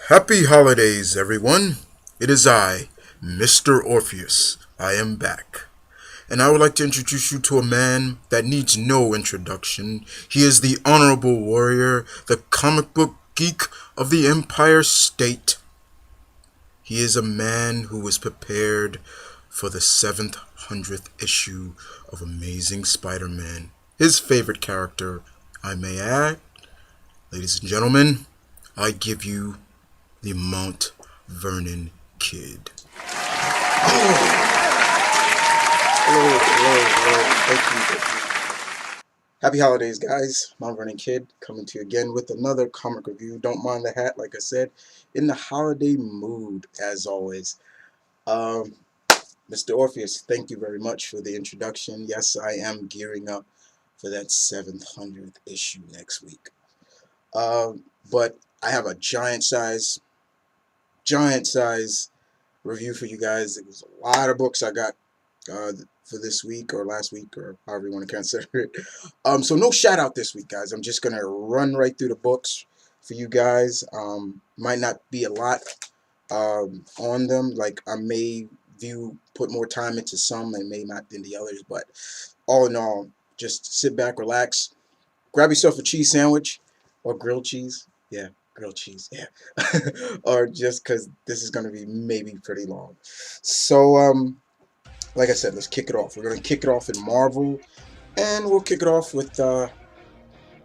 Happy holidays, everyone. It is I, Mr. Orpheus. I am back. And I would like to introduce you to a man that needs no introduction. He is the honorable warrior, the comic book geek of the Empire State. He is a man who was prepared for the 700th issue of Amazing Spider-Man. His favorite character, I may add. Ladies and gentlemen, I give you the Mount Vernon Kid. Hello. Happy holidays, guys. Mount Vernon Kid coming to you again with another comic review. Don't mind the hat, like I said, in the holiday mood, as always. Mr. Orpheus, thank you very much for the introduction. Yes, I am gearing up for that 700th issue next week. But I have a giant size review for you guys. It was a lot of books I got for this week or last week or however you want to consider it. So no shout out this week, guys. I'm just gonna run right through the books for you guys. Might not be a lot on them. Like I may put more time into some and may not than the others, but all in all, just sit back, relax, grab yourself a cheese sandwich or grilled cheese. Yeah, grilled cheese. Yeah, or just because this is gonna be maybe pretty long. So like I said, let's kick it off. We're gonna kick it off in Marvel, and we'll kick it off with A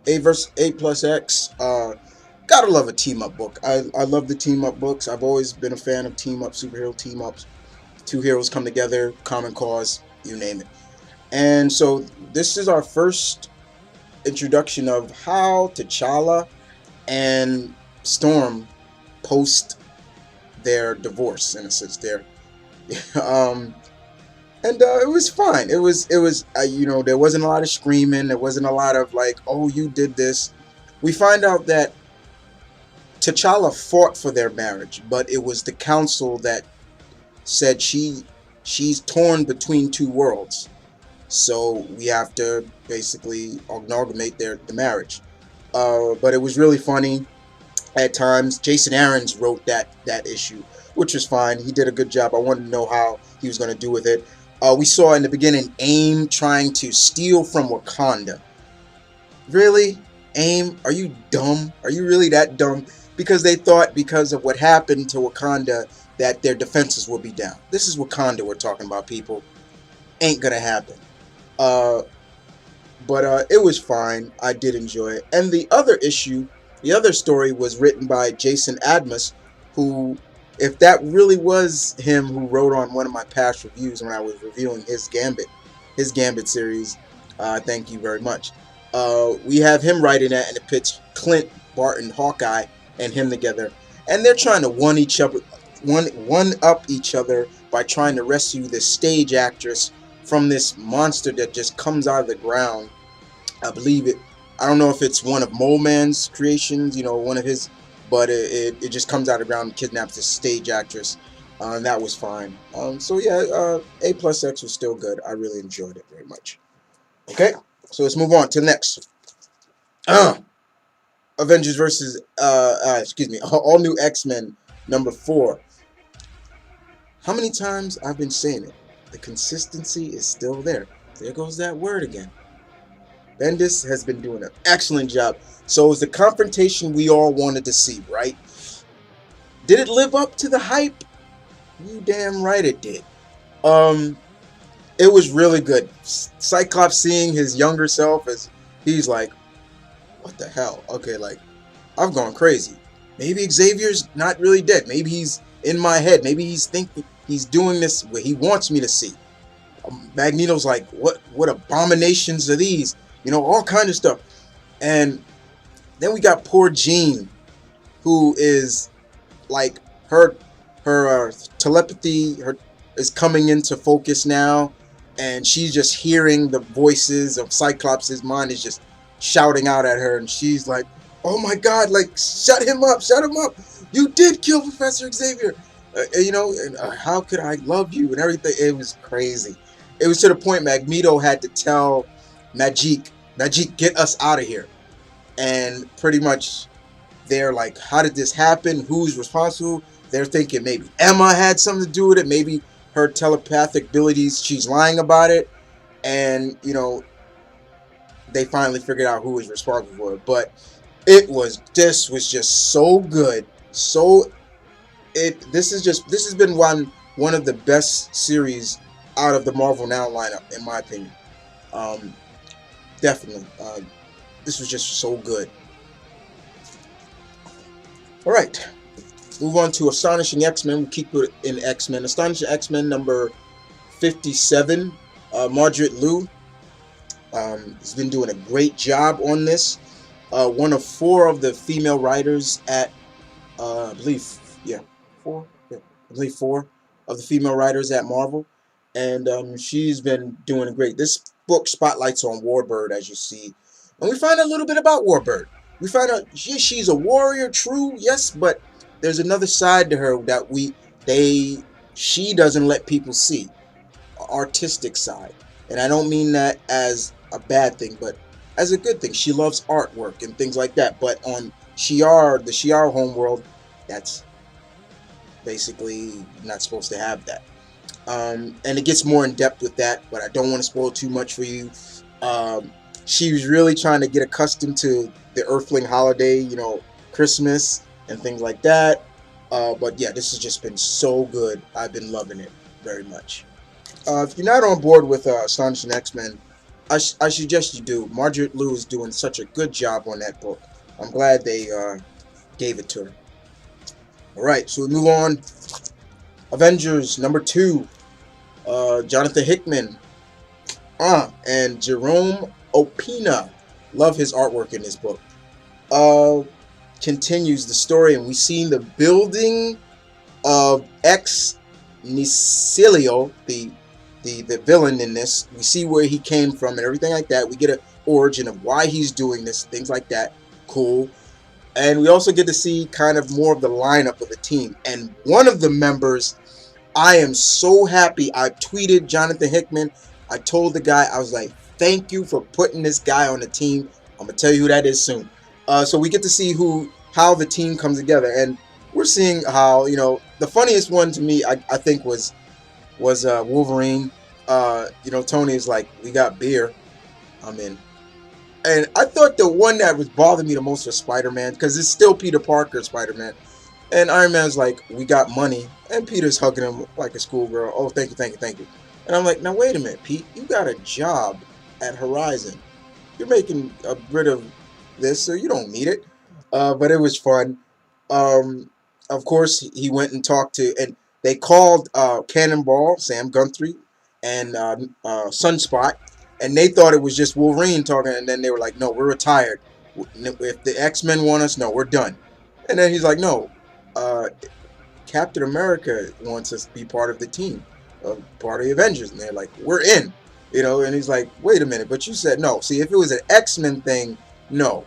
versus A plus X. Gotta love a team up book. I love the team up books. I've always been a fan of team up, superhero team ups. Two heroes come together, common cause, you name it. And so this is our first introduction of how T'Challa and Storm post their divorce, in a sense. And it was fine. It was there wasn't a lot of screaming. There wasn't a lot of like, oh, you did this. We find out that T'Challa fought for their marriage, but it was the council that said she's torn between two worlds. So we have to basically amalgamate the marriage. But it was really funny at times. Jason Aaron's wrote that issue, which was fine. He did a good job. I wanted to know how he was going to do with it. We saw in the beginning AIM trying to steal from Wakanda. Really? AIM? Are you dumb? Are you really that dumb? Because they thought because of what happened to Wakanda that their defenses would be down. This is Wakanda we're talking about, people. Ain't gonna happen. But it was fine. I did enjoy it. And the other story was written by Jason Admus, who, if that really was him who wrote on one of my past reviews when I was reviewing his Gambit series, thank you very much. We have him writing that, and it pits Clint Barton, Hawkeye, and him together, and they're trying to one up each other by trying to rescue this stage actress from this monster that just comes out of the ground. I believe it. I don't know if it's one of Mole Man's creations, one of his, but it just comes out of the ground and kidnaps this stage actress. And that was fine. So yeah, A plus X was still good. I really enjoyed it very much. Okay, so let's move on to the next. Avengers versus All New X-Men #4. How many times I've been saying it? The consistency is still there. There goes that word again. Bendis has been doing an excellent job. So it was the confrontation we all wanted to see, right? Did it live up to the hype? You damn right it did. It was really good. Cyclops seeing his younger self as he's like, what the hell? Okay, like, I've gone crazy. Maybe Xavier's not really dead. Maybe he's in my head. Maybe he's thinking he's doing this where he wants me to see. Magneto's like, what abominations are these? All kind of stuff. And then we got poor Jean, who is like her telepathy is coming into focus now, and she's just hearing the voices of Cyclops' mind is just shouting out at her, and she's like, oh my god, like, shut him up, you did kill Professor Xavier, and how could I love you and everything. It was crazy. It was to the point Magneto had to tell Magic, get us out of here. And pretty much they're like, how did this happen? Who's responsible? They're thinking maybe Emma had something to do with it. Maybe her telepathic abilities, she's lying about it. And, you know, they finally figured out who was responsible for it. But this was just so good. This has been one of the best series out of the Marvel Now lineup, in my opinion. Definitely. This was just so good. Alright. Move on to Astonishing X-Men. We keep it in X-Men. Astonishing X-Men number 57. Margaret Liu has been doing a great job on this. One of 4 of the female writers at, I believe 4 of the female writers at Marvel, and she's been doing great. This book spotlights on Warbird, as you see, and we find a little bit about Warbird. We find out she's a warrior, true, yes, but there's another side to her that she doesn't let people see, artistic side, and I don't mean that as a bad thing, but as a good thing. She loves artwork and things like that, but on the Shi'ar homeworld, that's basically not supposed to have that. And it gets more in depth with that, but I don't want to spoil too much for you. She was really trying to get accustomed to the Earthling holiday, you know, Christmas and things like that. But yeah, this has just been so good. I've been loving it very much. If you're not on board with Astonishing X-Men, I suggest you do. Margaret Liu is doing such a good job on that book. I'm glad they gave it to her. Alright, so we move on. Avengers number 2. Jonathan Hickman. And Jerome Opina. Love his artwork in this book. Continues the story, and we see the building of Ex Nihilo, the villain in this. We see where he came from and everything like that. We get an origin of why he's doing this, things like that. Cool. And we also get to see kind of more of the lineup of the team. And one of the members, I am so happy. I tweeted Jonathan Hickman. I told the guy, I was like, thank you for putting this guy on the team. I'm going to tell you who that is soon. So we get to see how the team comes together. And we're seeing how, you know, the funniest one to me, I think, was Wolverine. You know, Tony is like, we got beer. I'm in. And I thought the one that was bothering me the most was Spider-Man, because it's still Peter Parker Spider-Man. And Iron Man's like, we got money. And Peter's hugging him like a schoolgirl. Oh, thank you, thank you, thank you. And I'm like, now wait a minute, Pete. You got a job at Horizon. You're making a bit of this, so you don't need it. But it was fun. Of course, he went and talked to, and they called Cannonball, Sam Guthrie, and Sunspot, and they thought it was just Wolverine talking, and then they were like, no, we're retired. If the X-Men want us, no, we're done. And then he's like, no, Captain America wants us to be part of the team, part of the Avengers. And they're like, we're in, you know. And he's like, wait a minute, but you said no. See, if it was an X-Men thing, no,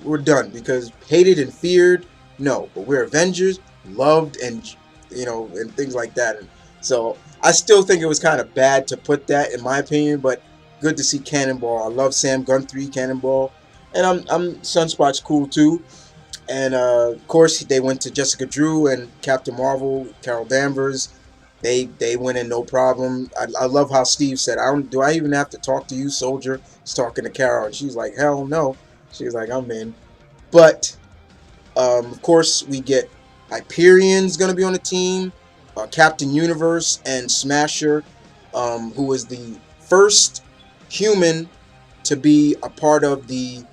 we're done, because hated and feared, no, but we're Avengers, loved, and, you know, and things like that. And so I still think it was kind of bad to put that, in my opinion, but good to see Cannonball. I love Sam Guthrie, Cannonball, and I'm Sunspot's cool too. And of course, they went to Jessica Drew and Captain Marvel, Carol Danvers. They went in no problem. I love how Steve said, do I even have to talk to you, soldier? He's talking to Carol, and she's like, hell no. She's like, I'm in. But of course, we get Hyperion's gonna be on the team, Captain Universe, and Smasher, who is the first human to be a part of the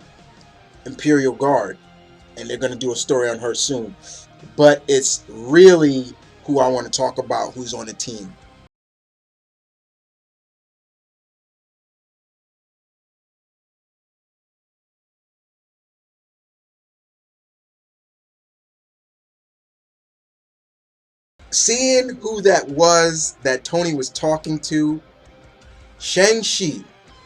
Imperial Guard, and they're going to do a story on her soon. But it's really who I want to talk about, who's on the team. Seeing who that was that Tony was talking to, Shang-Chi,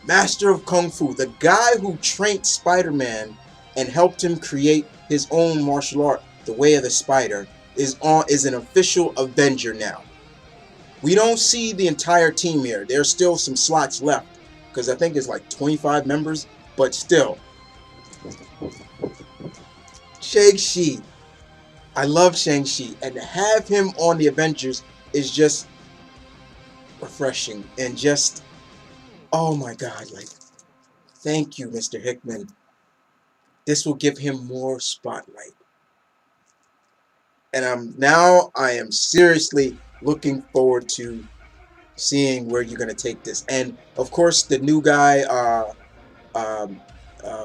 Master of Kung Fu, the guy who trained Spider-Man and helped him create his own martial art, the Way of the Spider, is an official Avenger now. We don't see the entire team here. There's still some slots left, because I think it's like 25 members, but still. Shang-Chi. I love Shang-Chi, and to have him on the Avengers is just refreshing and just, oh my God, like, thank you, Mr. Hickman. This will give him more spotlight. And I am seriously looking forward to seeing where you're gonna take this. And of course, the new guy, um,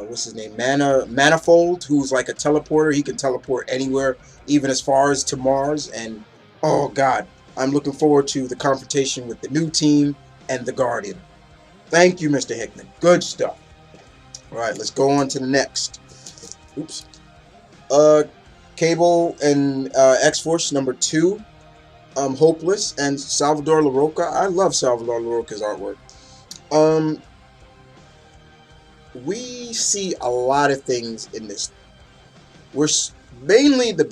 what's his name, Manifold, who's like a teleporter. He can teleport anywhere, even as far as to Mars. And oh God, I'm looking forward to the confrontation with the new team and the Guardian. Thank you, Mr. Hickman. Good stuff. All right, let's go on to the next. Oops. Cable and XForce #2. Hopeless and Salvador LaRocca. I love Salvador LaRocca's artwork. We see a lot of things in this. We're mainly the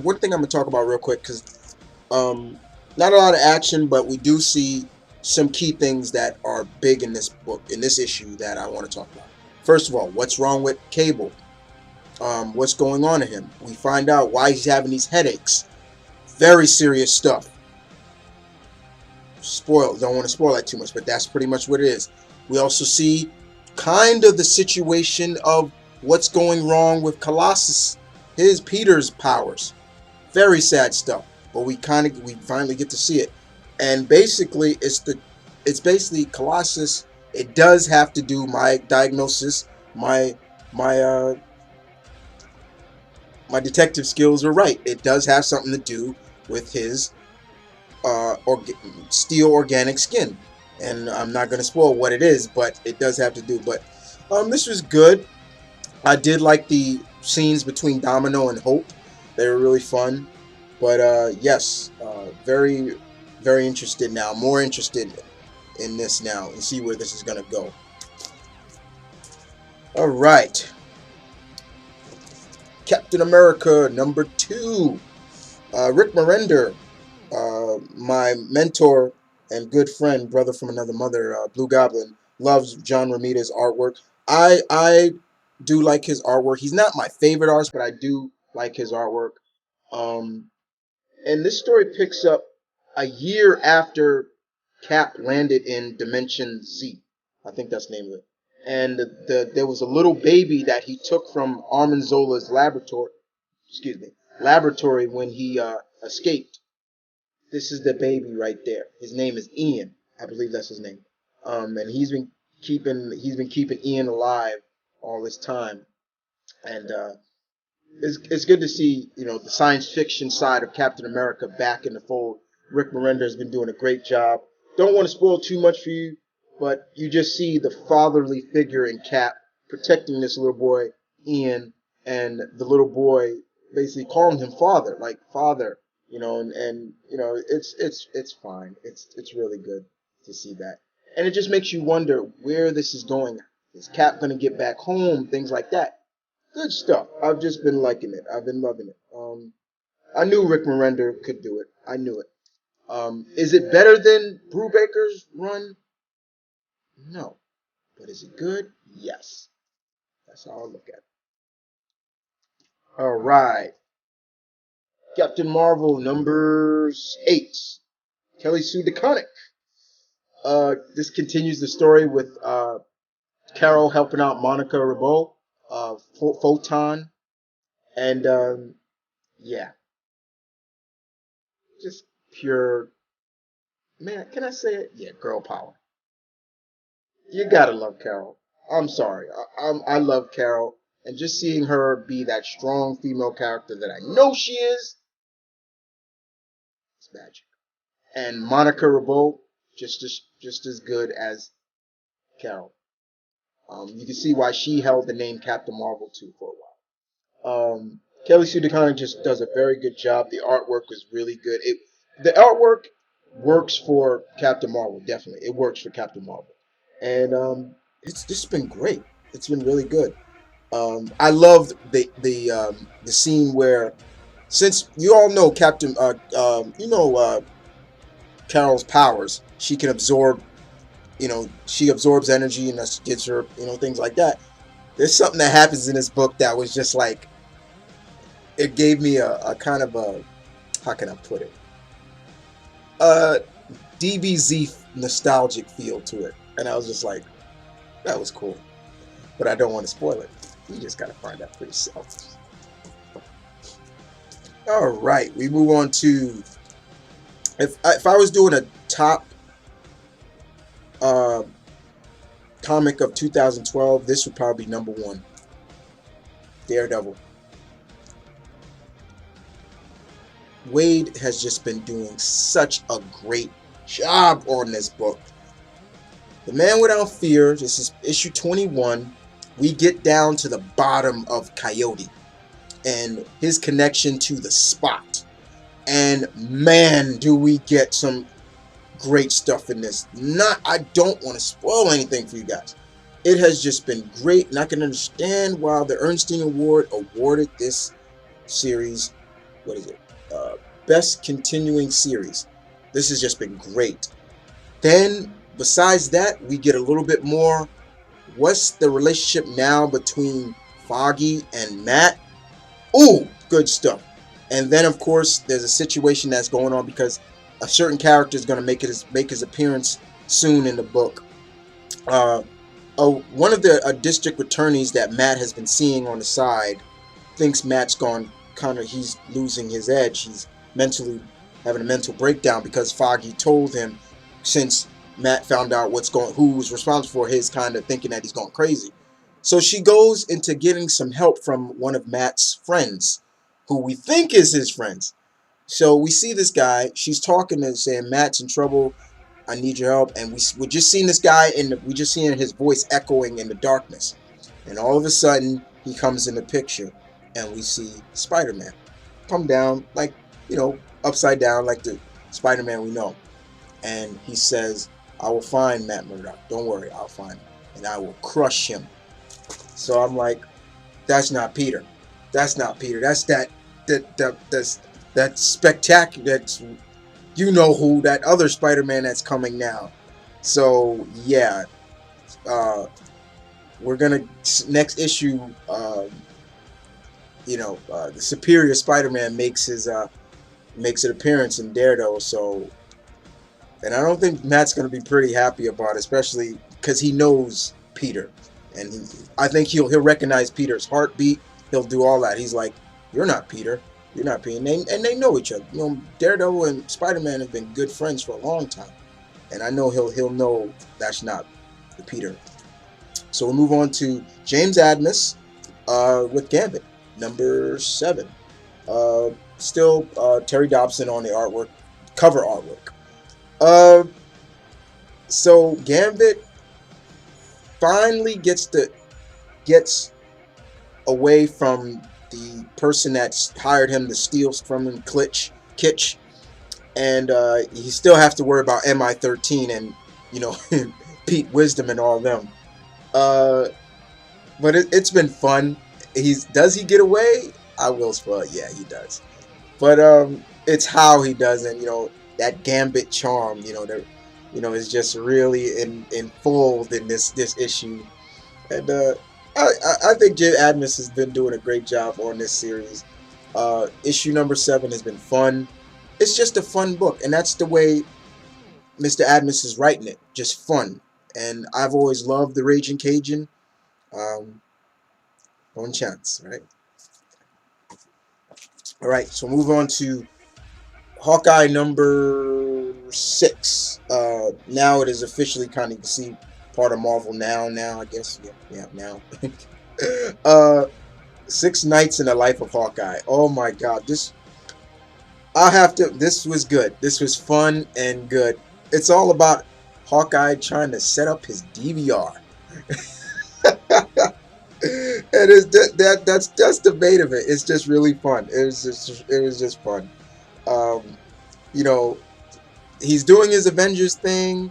one thing I'm gonna talk about real quick, because not a lot of action, but we do see some key things that are big in this book, in this issue, that I want to talk about. First of all, what's wrong with Cable? What's going on to him? We find out why he's having these headaches. Very serious stuff. Don't want to spoil that too much, but that's pretty much what it is. We also see kind of the situation of what's going wrong with Colossus, Peter's powers. Very sad stuff, but we finally get to see it. And basically it's basically Colossus. It does have to do, my diagnosis, my detective skills are right. It does have something to do with his steel organic skin, and I'm not going to spoil what it is, but it does have to do. But this was good. I did like the scenes between Domino and Hope. They were really fun. But yes, very, very interested now. More interested in this now, and see where this is going to go. All right. Captain America #2. Rick Mirender, my mentor and good friend, brother from another mother, Blue Goblin, loves John Romita's artwork. I do like his artwork. He's not my favorite artist, but I do like his artwork. And this story picks up a year after Cap landed in Dimension Z. I think that's the name of it. And there was a little baby that he took from Armin Zola's laboratory when he escaped. This is the baby right there. His name is Ian. I believe that's his name. And he's been keeping Ian alive all this time. And it's good to see, the science fiction side of Captain America back in the fold. Rick Mirender has been doing a great job. Don't want to spoil too much for you, but you just see the fatherly figure in Cap protecting this little boy, Ian, and the little boy basically calling him father, like father, and it's fine. It's really good to see that. And it just makes you wonder where this is going. Is Cap going to get back home? Things like that. Good stuff. I've just been liking it. I've been loving it. I knew Rick Mirender could do it. I knew it. Is it better than Brubaker's run? No. But is it good? Yes. That's how I look at it. All right. Captain Marvel #8. Kelly Sue DeConnick. This continues the story with Carol helping out Monica Rambeau, Photon, and yeah, just pure, man, can I say it? Yeah, girl power. You gotta love Carol. I'm sorry, I love Carol, and just seeing her be that strong female character that I know she is, it's magic. And Monica Rambeau, just as good as Carol. You can see why she held the name Captain Marvel too for a while. Kelly Sue DeConnick just does a very good job. The artwork was really good. The artwork works for Captain Marvel, definitely. It works for Captain Marvel, and it's just been great. It's been really good. I loved the scene where, since you all know Carol's powers, she can absorb. She absorbs energy, and that gives her, things like that. There's something that happens in this book that was just like, it gave me a kind of a, how can I put it, a DBZ nostalgic feel to it, and I was just like, that was cool, but I don't want to spoil it. You just gotta find out for yourself. All right, we move on to, if I was doing a top comic of 2012, this would probably be number one. Daredevil. Wade has just been doing such a great job on this book. The Man Without Fear, this is issue 21. We get down to the bottom of Coyote and his connection to the Spot. And man, do we get some great stuff in this. I don't want to spoil anything for you guys. It has just been great, and I can understand why the Ernstine Award awarded this series, what is it? Best Continuing Series. This has just been great. Then, besides that, we get a little bit more. What's the relationship now between Foggy and Matt? Ooh, good stuff. And then, of course, there's a situation that's going on because a certain character is going to make his appearance soon in the book. One of the district attorneys that Matt has been seeing on the side thinks Matt's gone he's losing his edge. He's mentally having a mental breakdown because Foggy told him, since Matt found out who was responsible for his kind of thinking that he's gone crazy. So she goes into getting some help from one of Matt's friends, who we think is his friends. So we see this guy. She's talking and saying, Matt's in trouble. I need your help. And we're just seeing this guy, and we just seeing his voice echoing in the darkness. And all of a sudden, he comes in the picture, and we see Spider-Man come down, like, upside down, like the Spider-Man we know. And he says, I will find Matt Murdock. Don't worry, I'll find him. And I will crush him. So I'm like, that's not Peter. That's not Peter. That's that spectacular, that's, who, that other Spider-Man that's coming now. So yeah, we're gonna, next issue, the Superior Spider-Man makes an appearance in Daredevil. So, and I don't think Matt's gonna be pretty happy about it, especially because he knows Peter, and I think he'll recognize Peter's heartbeat. He'll do all that. He's like, you're not Peter. You're not Peter. And they know each other. Daredevil and Spider-Man have been good friends for a long time. And I know he'll know that's not the Peter. So we'll move on to James Adams with Gambit, number 7. Still Terry Dobson on the artwork, cover artwork. So Gambit finally gets away from the person that's hired him to steal from him, Kitch, and he still have to worry about MI13 and Pete Wisdom and all them. But it's been fun. Does he get away? I will spoil it. Yeah, he does. But it's how he does, and that Gambit charm, is just really in full in this issue, and I think Jim Adams has been doing a great job on this series. Issue number 7 has been fun. It's just a fun book, and that's the way Mr. Adams is writing it. Just fun. And I've always loved the Raging Cajun. One chance, right? All right, so move on to Hawkeye number 6. Now it is officially kind of, you can see, part of Marvel now, I guess. Yeah, now. 6 Nights in the Life of Hawkeye. Oh my God, this was good. This was fun and good. It's all about Hawkeye trying to set up his DVR. And that's the bait of it. It's just really fun. It was just fun. He's doing his Avengers thing.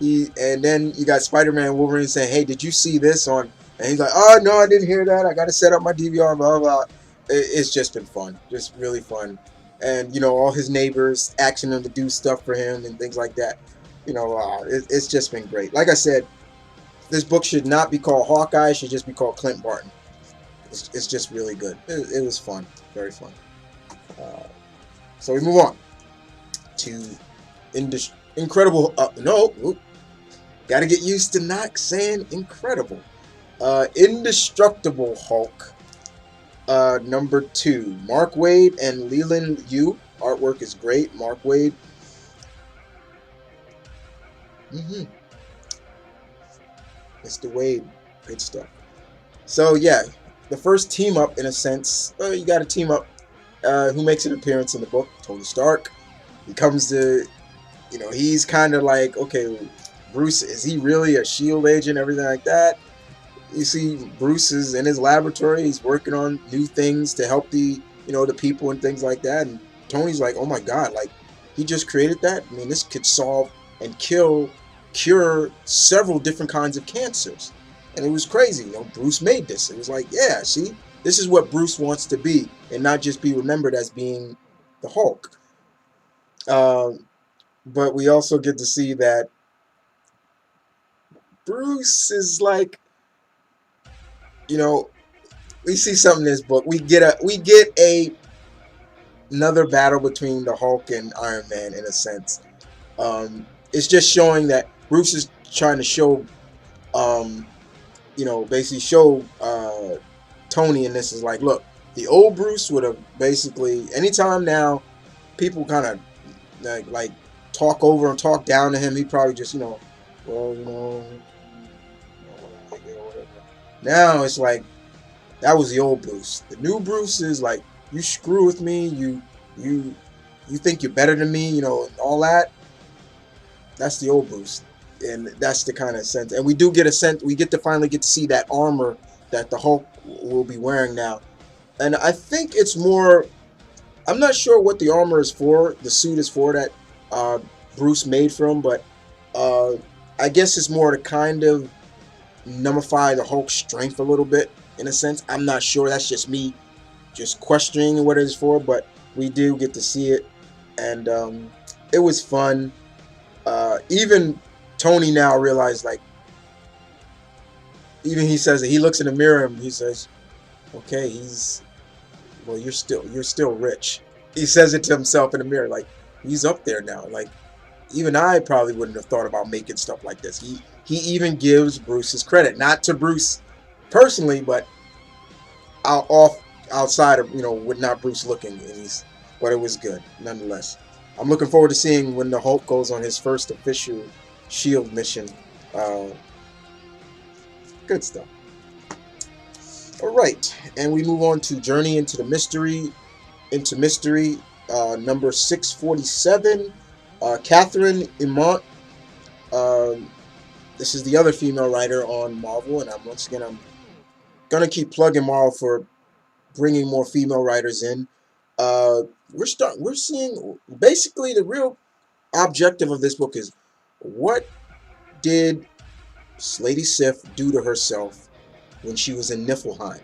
And then you got Spider-Man and Wolverine saying, hey, did you see this on? And he's like, oh, no, I didn't hear that. I got to set up my DVR, blah, blah. It's just been fun. Just really fun. And, all his neighbors asking him to do stuff for him and things like that. It's just been great. Like I said, this book should not be called Hawkeye. It should just be called Clint Barton. It's just really good. It was fun, very fun. So we move on to Incredible. No, got to get used to not saying incredible. Indestructible Hulk, number 2. Mark Waid and Leland Yu. Artwork is great. Mark Waid. Mr. Wade, good stuff. So yeah, the first team up in a sense. You got a team up. Who makes an appearance in the book? Tony Stark. He comes to, he's kind of like, okay, Bruce, is he really a SHIELD agent? Everything like that. You see, Bruce is in his laboratory. He's working on new things to help the people and things like that. And Tony's like, oh my God, like he just created that. I mean, this could solve and cure several different kinds of cancers. And it was crazy. Bruce made this. It was like, yeah, see, this is what Bruce wants to be, and not just be remembered as being the Hulk. But we also get to see that Bruce is like, we see something in this book. We get another battle between the Hulk and Iron Man in a sense. It's just showing that Bruce is trying to show, basically show Tony in this is like, look, the old Bruce would have basically, anytime now people kind of like talk over and talk down to him, he probably just, now it's like, that was the old Bruce. The new Bruce is like, you screw with me, you think you're better than me, and all that. That's the old Bruce. And that's the kind of sense. And we do get a sense, we finally get to see that armor that the Hulk will be wearing now. And I think it's more, I'm not sure what the armor is for, the suit is for that Bruce made from, but I guess it's more to kind of nullify the Hulk's strength a little bit, in a sense. I'm not sure. That's just me just questioning what it is for, but we do get to see it. And it was fun. Even Tony now realized, like, even he says that he looks in the mirror and he says, okay, you're still rich. He says it to himself in the mirror, like, he's up there now. Like, even I probably wouldn't have thought about making stuff like this. He even gives Bruce his credit, not to Bruce personally, but outside of, with not Bruce looking. But it was good nonetheless. I'm looking forward to seeing when the Hulk goes on his first official SHIELD mission. Good stuff. All right, and we move on to Journey into Mystery, number 647. Catherine Imont. This is the other female writer on Marvel, and I'm gonna keep plugging Marvel for bringing more female writers in. We're seeing basically the real objective of this book is, what did Lady Sif do to herself when she was in Niflheim?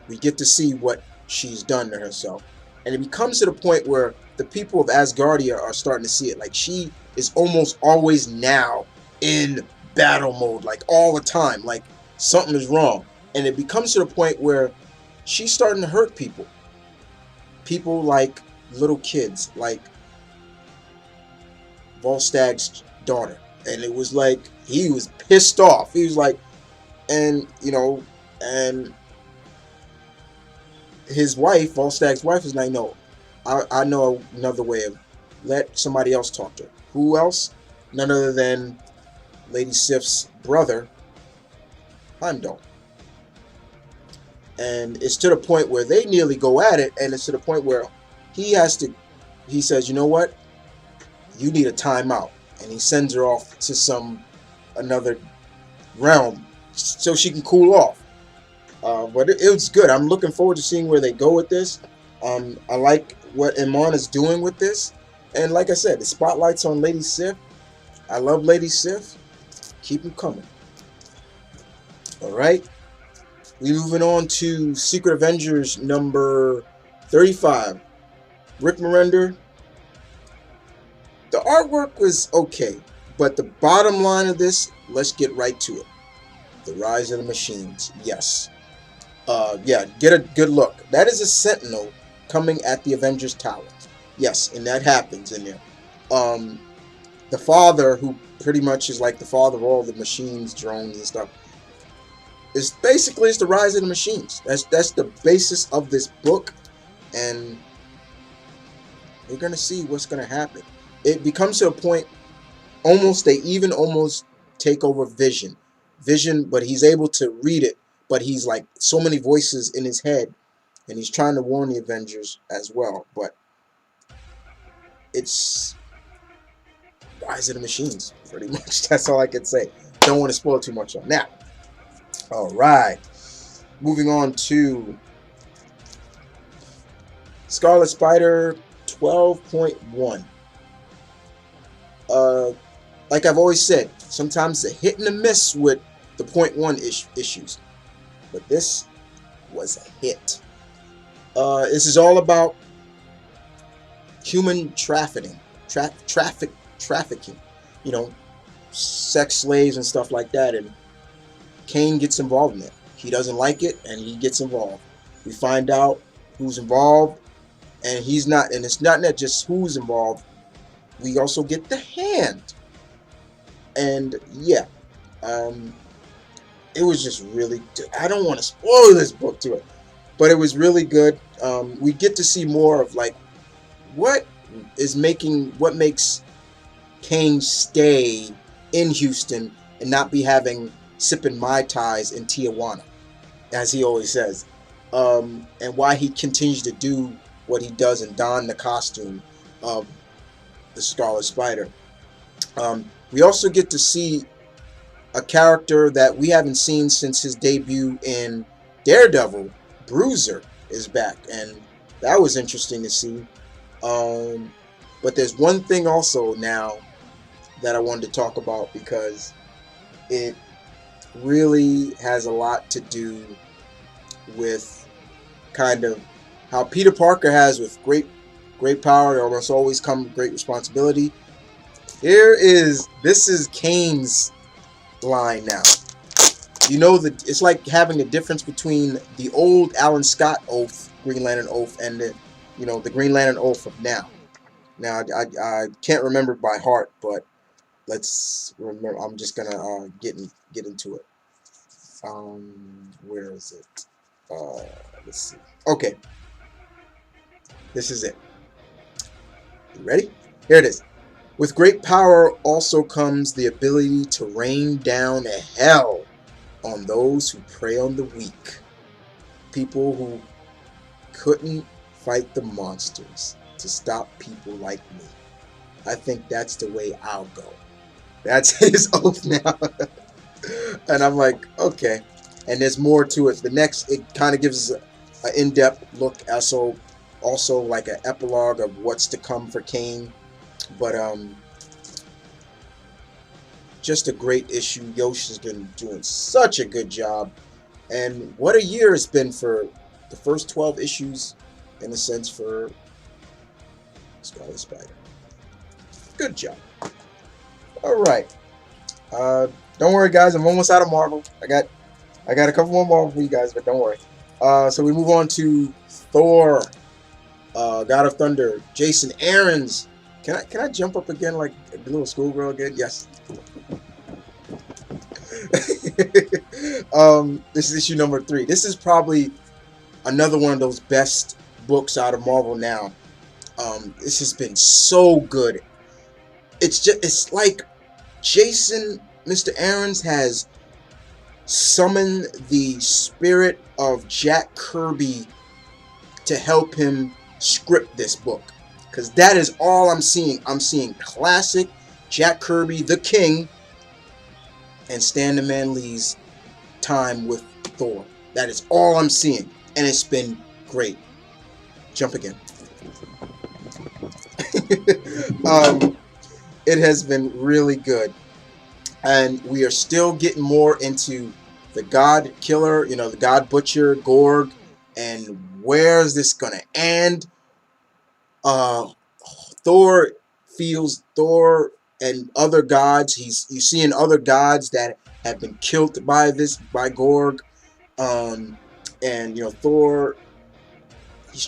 We get to see what she's done to herself, and it becomes to the point where the people of Asgardia are starting to see it. Like, she is almost always now in battle mode, like all the time, like something is wrong, and it becomes to the point where she's starting to hurt people like little kids, like Volstag's daughter. And it was like, he was pissed off. He was like, and his wife, Volstag's wife, is like, no, I know another way of, let somebody else talk to her. Who else? None other than Lady Sif's brother, Heimdall. And it's to the point where they nearly go at it, and it's to the point where he says, you know what? You need a timeout. And he sends her off to another realm so she can cool off. But it was good. I'm looking forward to seeing where they go with this. I like what Iman is doing with this. And like I said, the spotlight's on Lady Sif. I love Lady Sif. Keep them coming. All right. We're moving on to Secret Avengers number 35. Rick Mirender. The artwork was okay, but the bottom line of this, let's get right to it. The Rise of the Machines. Yes. Yeah, get a good look. That is a Sentinel coming at the Avengers Tower. Yes, and that happens in there. Um, the father, who pretty much is like the father of all the machines, drones, and stuff, is basically it's the rise of the machines. That's the basis of this book, and we're gonna see what's gonna happen. It becomes to a point almost they even almost take over Vision, but he's able to read it, but he's like so many voices in his head, and he's trying to warn the Avengers as well. But it's rise of the machines, pretty much. That's all I can say. Don't want to spoil too much on that. All right, moving on to Scarlet Spider 12.1. Like I've always said, sometimes a hit and a miss with the .1 issues, but this was a hit. This is all about human trafficking, you know, sex slaves and stuff like that, and Kane gets involved in it. He doesn't like it, and he gets involved. We find out who's involved, and he's not. And it's not just who's involved. We also get the hand, and yeah, it was just really. I don't want to spoil this book to it, but it was really good. We get to see more of like what makes Kane stay in Houston and not be sipping Mai Tais in Tijuana, as he always says, and why he continues to do what he does and don the costume of the Scarlet Spider. We also get to see a character that we haven't seen since his debut in Daredevil. Bruiser is back, and that was interesting to see. But there's one thing also now that I wanted to talk about, because it really has a lot to do with kind of how Peter Parker has with great power, there must always come great responsibility. This is Kane's line now. You know, it's like having a difference between the old Alan Scott oath, Green Lantern oath, and the Green Lantern oath of now. Now I can't remember by heart, but let's remember. I'm just gonna get into it. Where is it? Let's see. Okay, this is it. You ready? Here it is. With great power also comes the ability to rain down hell on those who prey on the weak. People who couldn't fight the monsters to stop people like me. I think that's the way I'll go. That's his oath now. And I'm like, okay. And there's more to it. The next, it kind of gives us an in-depth look, also like an epilogue of what's to come for Kane. But just a great issue. Yosh has been doing such a good job, and what a year it's been for the first 12 issues, in a sense, for Scarlet Spider. Good job. All right. Don't worry, guys. I'm almost out of Marvel. I got a couple more Marvel for you guys, but don't worry. So we move on to Thor, God of Thunder, Jason Aaron's. Can I jump up again like a little schoolgirl again? Yes. This is issue number 3. This is probably another one of those best books out of Marvel now. This has been so good. It's like Mr. Aarons has summoned the spirit of Jack Kirby to help him script this book. Because that is all I'm seeing. I'm seeing classic Jack Kirby, the King, and Stan the Man Lee's time with Thor. That is all I'm seeing. And it's been great. Jump again. It has been really good. And we are still getting more into the God Killer, the God Butcher, Gorg, and where's this going to end? Thor and other gods. You seeing other gods that have been killed by Gorg. And Thor, he's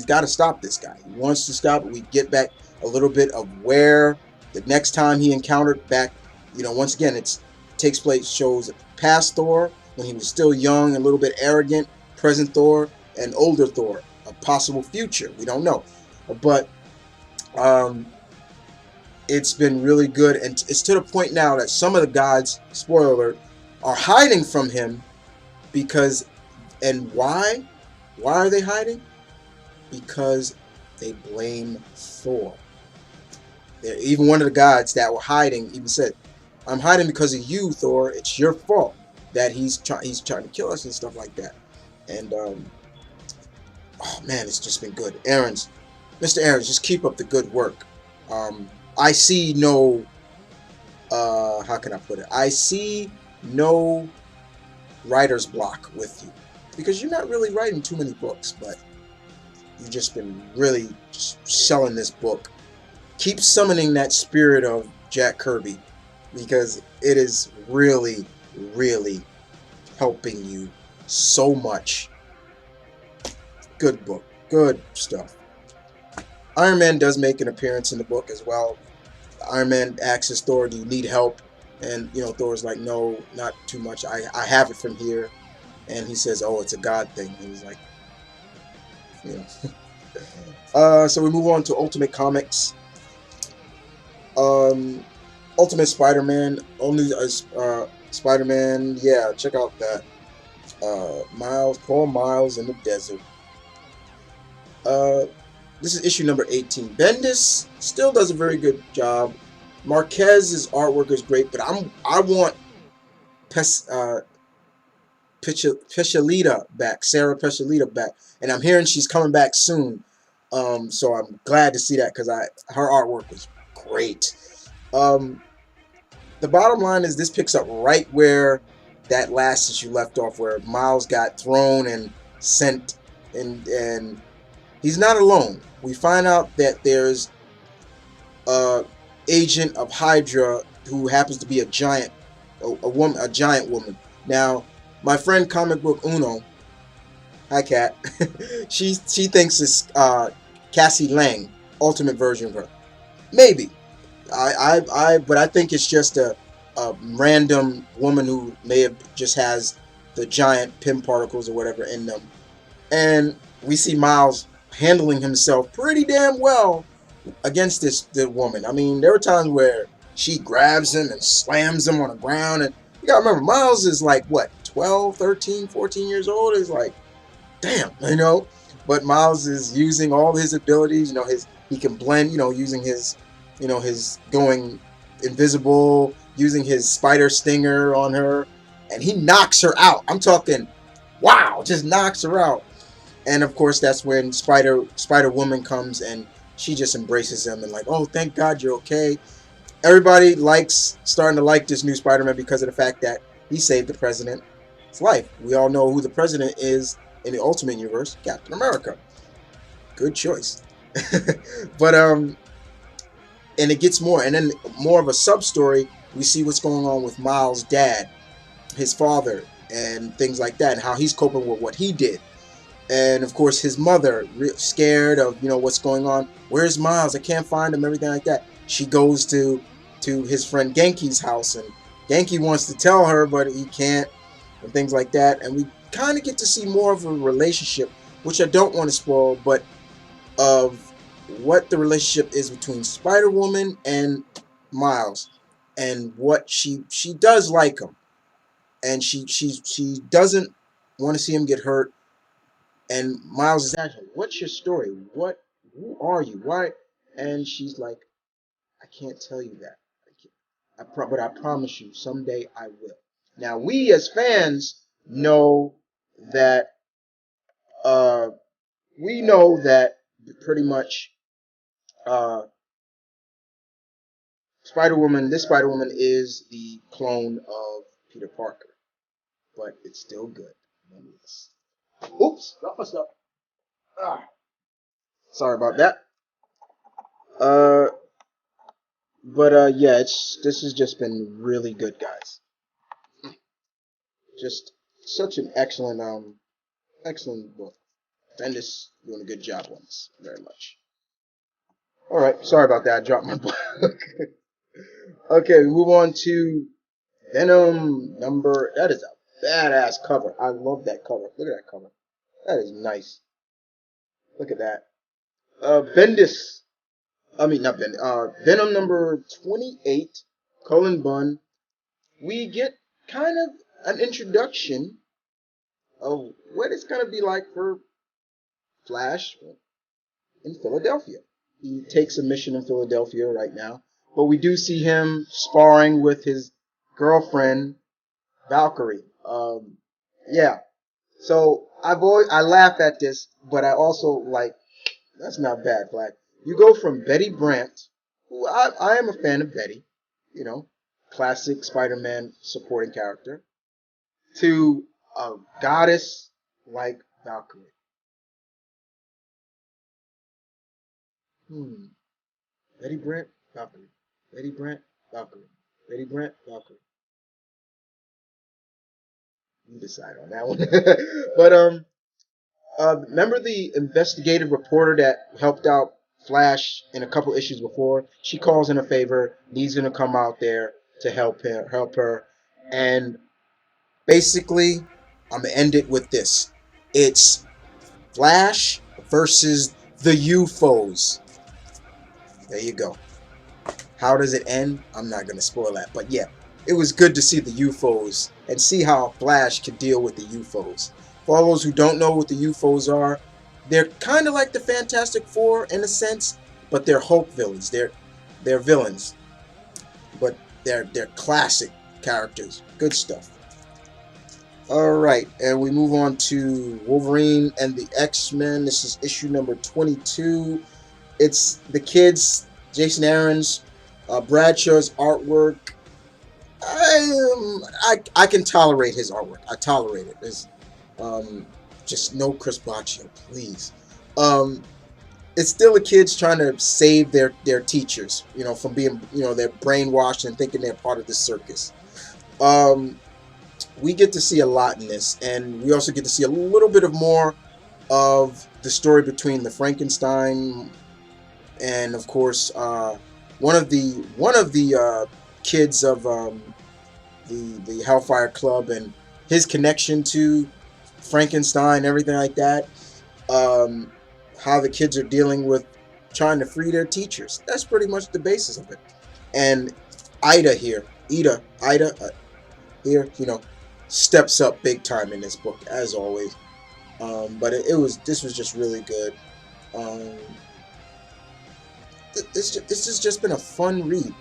got to stop this guy. He wants to stop it. We get back a little bit of where the next time he encountered back. Once again, it takes place, shows past Thor when he was still young, a little bit arrogant, present Thor, and older Thor, a possible future. We don't know, but it's been really good, and it's to the point now that some of the gods, spoiler alert, are hiding from him because, and why? Why are they hiding? Because they blame Thor. Even one of the gods that were hiding even said, "I'm hiding because of you, Thor. It's your fault that he's trying to kill us and stuff like that." And oh man, it's just been good. Mr. Aarons, just keep up the good work. I see no, how can I put it? I see no writer's block with you, because you're not really writing too many books, but you've just been really just selling this book. Keep summoning that spirit of Jack Kirby, because it is really, really helping you so much. Good book. Good stuff. Iron Man does make an appearance in the book as well. Iron Man asks Thor, "Do you need help?" And Thor's like, "No, not too much. I have it from here." And he says, "Oh, it's a God thing." And he's like, so we move on to Ultimate Comics. Ultimate Spider-Man, only Spider-Man. Yeah, check out that. Poor Miles in the desert. This is issue number 18. Bendis still does a very good job. Marquez's artwork is great, but I want Pesciolita back, Sarah Pesciolita back, and I'm hearing she's coming back soon. So I'm glad to see that, because her artwork was great. The bottom line is this picks up right where that last issue left off, where Miles got thrown and sent, and he's not alone. We find out that there's a agent of Hydra who happens to be a giant woman. Now, my friend Comic Book Uno, hi Kat, she thinks it's Cassie Lang, ultimate version of her. Maybe. But I think it's just a random woman who may have just has the giant Pym particles or whatever in them. And we see Miles handling himself pretty damn well against the woman. I mean, there were times where she grabs him and slams him on the ground. And you gotta remember, Miles is like, what, 12, 13, 14 years old? It's like, damn, But Miles is using all his abilities. He can blend, using his, his going invisible, using his spider stinger on her, and he knocks her out. I'm talking, wow, just knocks her out. And of course, that's when Spider-Woman comes, and she just embraces him and like, "Oh, thank God you're okay." Everybody starting to like this new Spider-Man because of the fact that he saved the president's life. We all know who the president is in the Ultimate Universe, Captain America. Good choice. But and it gets more, and then more of a sub-story. We see what's going on with Miles' dad, his father, and things like that, and how he's coping with what he did. And of course, his mother, scared of what's going on. Where's Miles? I can't find him. Everything like that. She goes to his friend Genki's house, and Genki wants to tell her, but he can't, and things like that. And we kind of get to see more of a relationship, which I don't want to spoil, but of what the relationship is between Spider-Woman and Miles, and what she does like him, and she doesn't want to see him get hurt. And Miles is asking, "What's your story? Who are you? Why?" And she's like, "I can't tell you that. But I promise you, someday I will." Now, we as fans know that, pretty much, this Spider-Woman is the clone of Peter Parker, but it's still good. Oops, got my stuff. Sorry about that. Yeah, this has just been really good, guys. Just such an excellent Excellent book. Bendis doing a good job on this. Very much. All right. Sorry about that. I dropped my book. Okay, we move on to Venom number. That is a badass cover. I love that cover. Look at that cover. That is nice. Look at that. Bendis. I mean, not Bendis. Venom number 28. Cullen Bunn. We get kind of an introduction of what it's going to be like for Flash in Philadelphia. He takes a mission in Philadelphia right now, but we do see him sparring with his girlfriend Valkyrie. Yeah. So I laugh at this, but I also like that's not bad, Flash. You go from Betty Brant, who I am a fan of Betty, you know, classic Spider-Man supporting character, to a goddess like Valkyrie. Betty Brant, Valkyrie. Betty Brant, Valkyrie. Betty Brant, Valkyrie. You decide on that one. But remember the investigative reporter that helped out Flash in a couple issues before? She calls in a favor. He's gonna come out there to help her, and basically, I'm gonna end it with this. It's Flash versus the UFOs. There you go. How does it end? I'm not going to spoil that. But yeah, it was good to see the UFOs and see how Flash could deal with the UFOs. For all those who don't know what the UFOs are, they're kind of like the Fantastic Four in a sense, but they're Hulk villains. They're villains. But they're classic characters. Good stuff. Alright, and we move on to Wolverine and the X-Men. This is issue number 22. It's the kids, Jason Aaron's, Bradshaw's artwork. I can tolerate his artwork. I tolerate it. There's just no Chris Baccio, please. It's still the kids trying to save their teachers, from being, they're brainwashed and thinking they're part of the circus. We get to see a lot in this, and we also get to see a little bit of more of the story between the Frankenstein and, of course, one of the kids of the Hellfire Club and his connection to Frankenstein, everything like that. How the kids are dealing with trying to free their teachers. That's pretty much the basis of it. And Ida here, steps up big time in this book as always. But this was just really good. This has just been a fun read.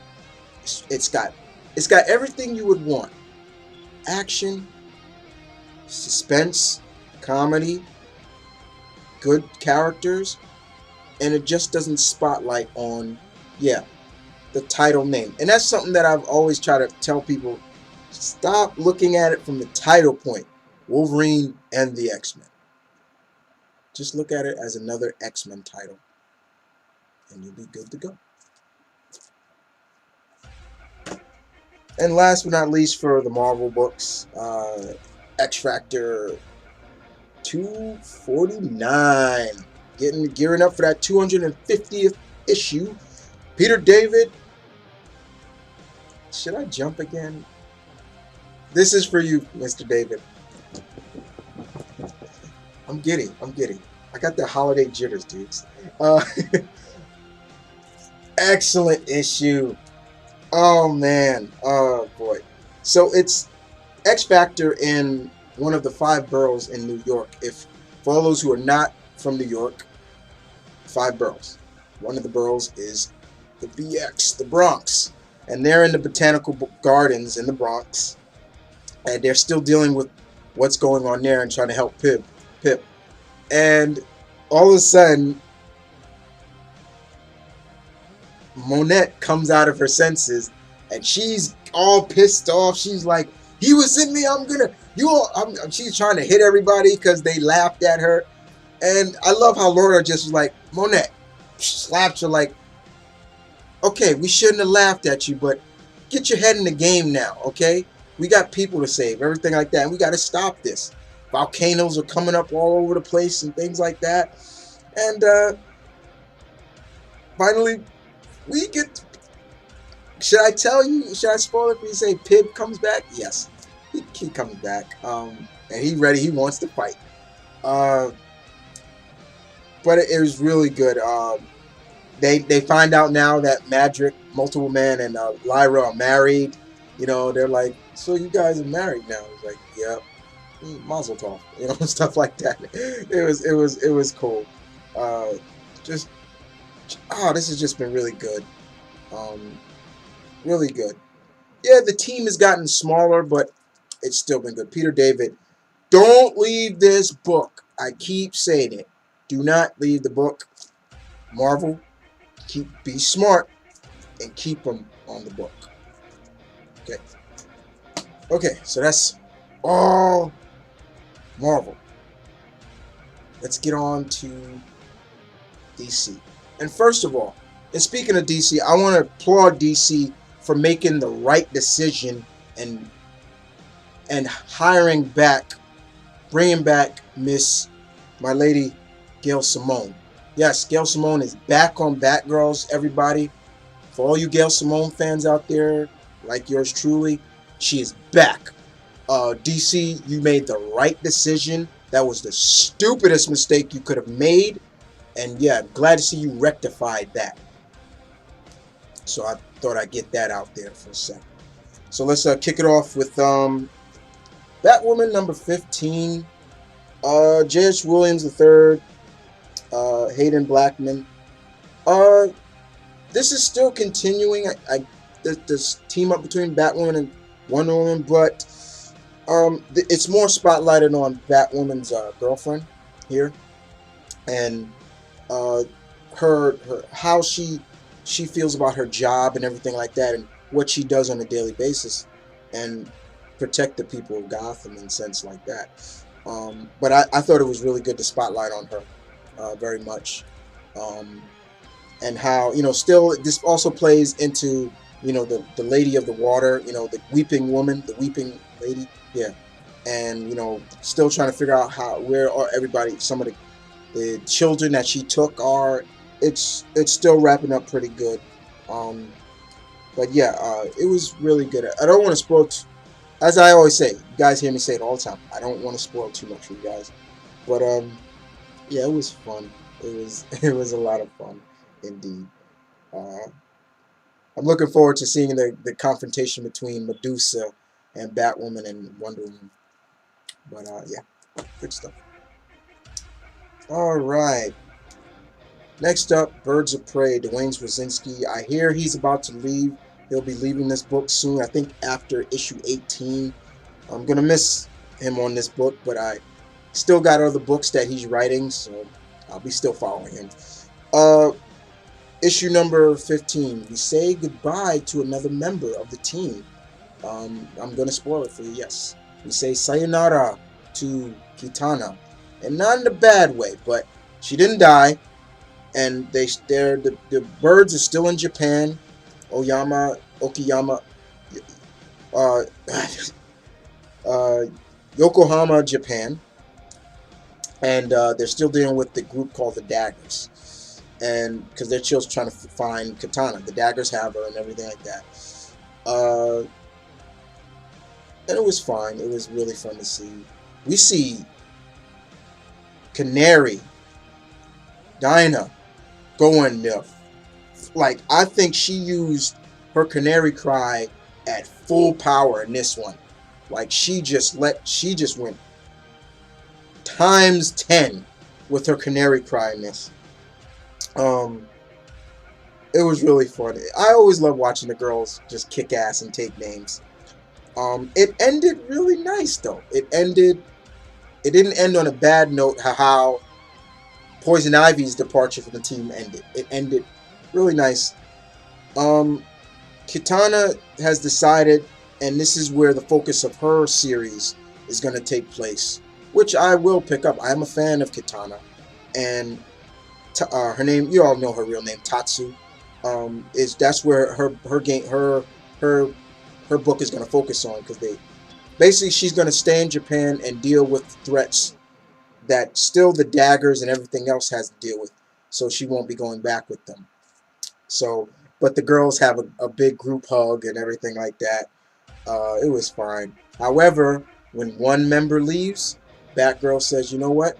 It's got everything you would want: action, suspense, comedy, good characters, and it just doesn't spotlight on the title name. And that's something that I've always tried to tell people: stop looking at it from the title point, Wolverine and the X-Men. Just look at it as another X-Men title, and you'll be good to go. And last but not least, for the Marvel books, XFactor 249, gearing up for that 250th issue. Peter David, should I jump again? This is for you, Mr. David. I'm giddy. I got the holiday jitters, dudes. Excellent issue. Oh man. Oh boy. So it's X-Factor in one of the 5 boroughs in New York. For all those who are not from New York, 5 boroughs. One of the boroughs is the BX, the Bronx. And they're in the Botanical Gardens in the Bronx. And they're still dealing with what's going on there and trying to help Pip. And all of a sudden, Monette comes out of her senses, and she's all pissed off. She's like, "He was in me. She's trying to hit everybody because they laughed at her. And I love how Laura just was like, "Monette," slapped her like, "Okay, we shouldn't have laughed at you, but get your head in the game now, okay? We got people to save," everything like that, and we got to stop this. If volcanoes are coming up all over the place and things like that. And finally, we get. Should I tell you? Should I spoil it for you? Say Pib comes back? Yes, he comes back. And he's ready. He wants to fight. But it was really good. They find out now that Madrick, Multiple Man, and Lyra are married. You know, they're like, so you guys are married now? It's like, yep. Mazel tov, you know, stuff like that. It was cool. This has just been really good. Really good. Yeah, the team has gotten smaller, but it's still been good. Peter David, don't leave this book. I keep saying it. Do not leave the book. Marvel, be smart and keep them on the book. Okay. Okay, so that's all Marvel. Let's get on to DC. And first of all, and speaking of DC, I want to applaud DC for making the right decision and bringing back my lady Gail Simone. Yes, Gail Simone is back on Batgirls, everybody. For all you Gail Simone fans out there, like yours truly, she is back. DC, you made the right decision. That was the stupidest mistake you could have made. And yeah, glad to see you rectified that. So I thought I'd get that out there for a second. So let's kick it off with Batwoman number 15. J.H. Williams III. Hayden Blackman. This is still continuing. This team up between Batwoman and Wonder Woman, but it's more spotlighted on Batwoman's girlfriend here, and her how she feels about her job and everything like that, and what she does on a daily basis, and protect the people of Gotham in a sense like that. But I thought it was really good to spotlight on her very much, and how, you know, still this also plays into, you know, the Lady of the Water, you know, the Weeping Woman, the Weeping Lady, yeah, and, you know, still trying to figure out where are everybody, some of the children that she took are. It's still wrapping up pretty good, but yeah, it was really good. I don't want to spoil, as I always say, you guys hear me say it all the time, I don't want to spoil too much for you guys, but yeah, it was fun. It was a lot of fun indeed. I'm looking forward to seeing the confrontation between Medusa and Batwoman and Wonder Woman. But yeah, good stuff. All right. Next up, Birds of Prey, Dwayne Straczynski. I hear he's about to leave. He'll be leaving this book soon, I think after issue 18. I'm going to miss him on this book, but I still got other books that he's writing, so I'll be still following him. Issue number 15. We say goodbye to another member of the team. I'm going to spoil it for you, yes. We say sayonara to Kitana. And not in a bad way, but she didn't die. And the birds are still in Japan. Okayama, Yokohama, Japan. And they're still dealing with the group called the Daggers. And because they're still trying to find Katana. The Daggers have her and everything like that. And it was fine. It was really fun to see. We see Canary, Dinah, going there. Like, I think she used her Canary Cry at full power in this one. Like, she just went times 10 with her Canary Cry in this. It was really fun. I always love watching the girls just kick ass and take names. It ended really nice though. It didn't end on a bad note. How Poison Ivy's departure from the team ended. It ended really nice. Kitana has decided, and this is where the focus of her series is going to take place, which I will pick up. I am a fan of Kitana, and her name, you all know her real name, Tatsu. That's where her book is going to focus on, because basically she's going to stay in Japan and deal with threats that still the daggers and everything else has to deal with. So she won't be going back with them. So, but the girls have a big group hug and everything like that. It was fine. However, when one member leaves, Batgirl says, you know what?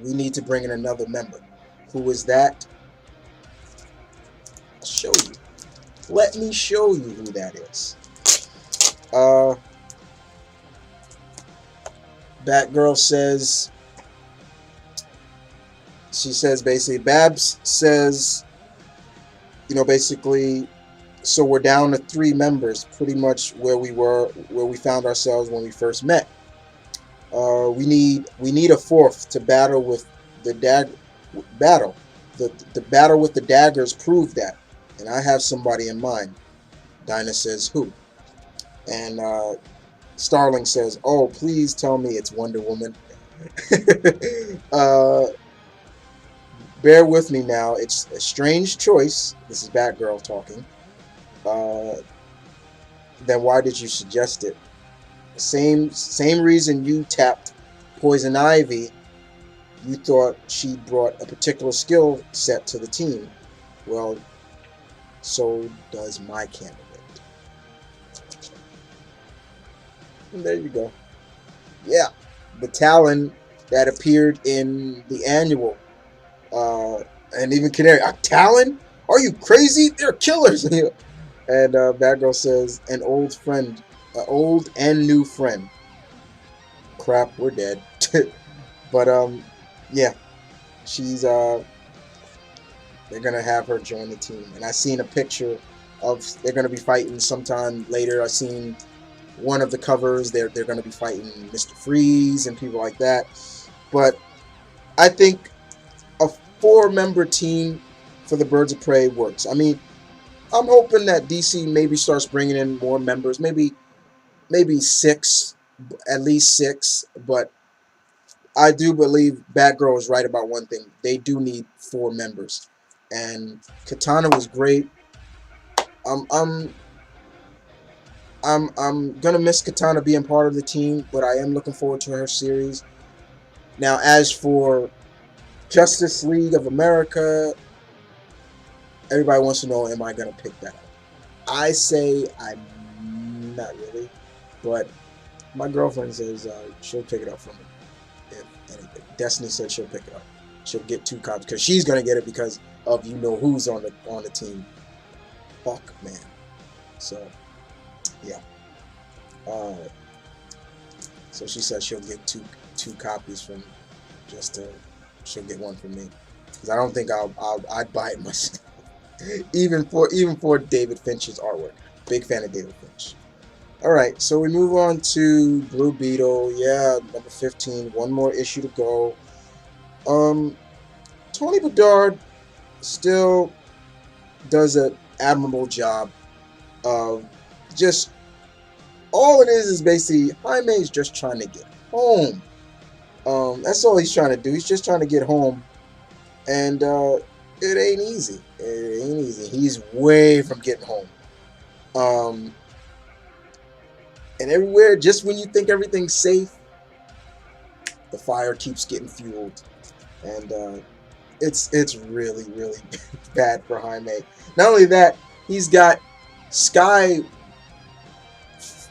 We need to bring in another member. Who is that? I'll show you. Let me show you who that is. Batgirl says, she says basically, Babs says, you know, basically, so we're down to 3 members, pretty much where we found ourselves when we first met. We need a 4th to battle with the battle. The battle with the daggers proved that, and I have somebody in mind. Dinah says who, and Starling says, "Oh, please tell me it's Wonder Woman." Bear with me now. It's a strange choice. This is Batgirl talking. Then why did you suggest it? Same reason you tapped Poison Ivy. You thought she brought a particular skill set to the team. Well, so does my candidate. And there you go. Yeah, the Talon that appeared in the annual, and even Canary. A Talon? Are you crazy? They're killers. And Batgirl says, an old friend, old and new friend. Crap, we're dead. But yeah, she's they're gonna have her join the team, and I seen a picture of they're gonna be fighting sometime later. I seen one of the covers. They're gonna be fighting Mr. Freeze and people like that. But I think a 4-member team for the Birds of Prey works. I mean, I'm hoping that DC maybe starts bringing in more members, maybe 6, at least 6. But I do believe Batgirl is right about one thing. They do need 4 members, and Katana was great. I'm gonna miss Katana being part of the team, but I am looking forward to her series. Now, as for Justice League of America, everybody wants to know, am I gonna pick that up? I say I'm not really, but my girlfriend says she'll pick it up for me. If anything, Destiny said she'll pick it up. She'll get 2 copies because she's gonna get it because of who's on the team. Fuck, man. So yeah. So she said she'll get two copies from she'll get one from me because I don't think I'd buy it myself. even for David Finch's artwork. Big fan of David Finch. All right, so we move on to Blue Beetle. Yeah, number 15. One more issue to go. Tony Bedard still does an admirable job of just all it is basically Jaime's just trying to get home. That's all he's trying to do. He's just trying to get home, and it ain't easy. It ain't easy. He's way from getting home. And everywhere, just when you think everything's safe, the fire keeps getting fueled, and it's really bad for Jaime. Not only that, he's got Sky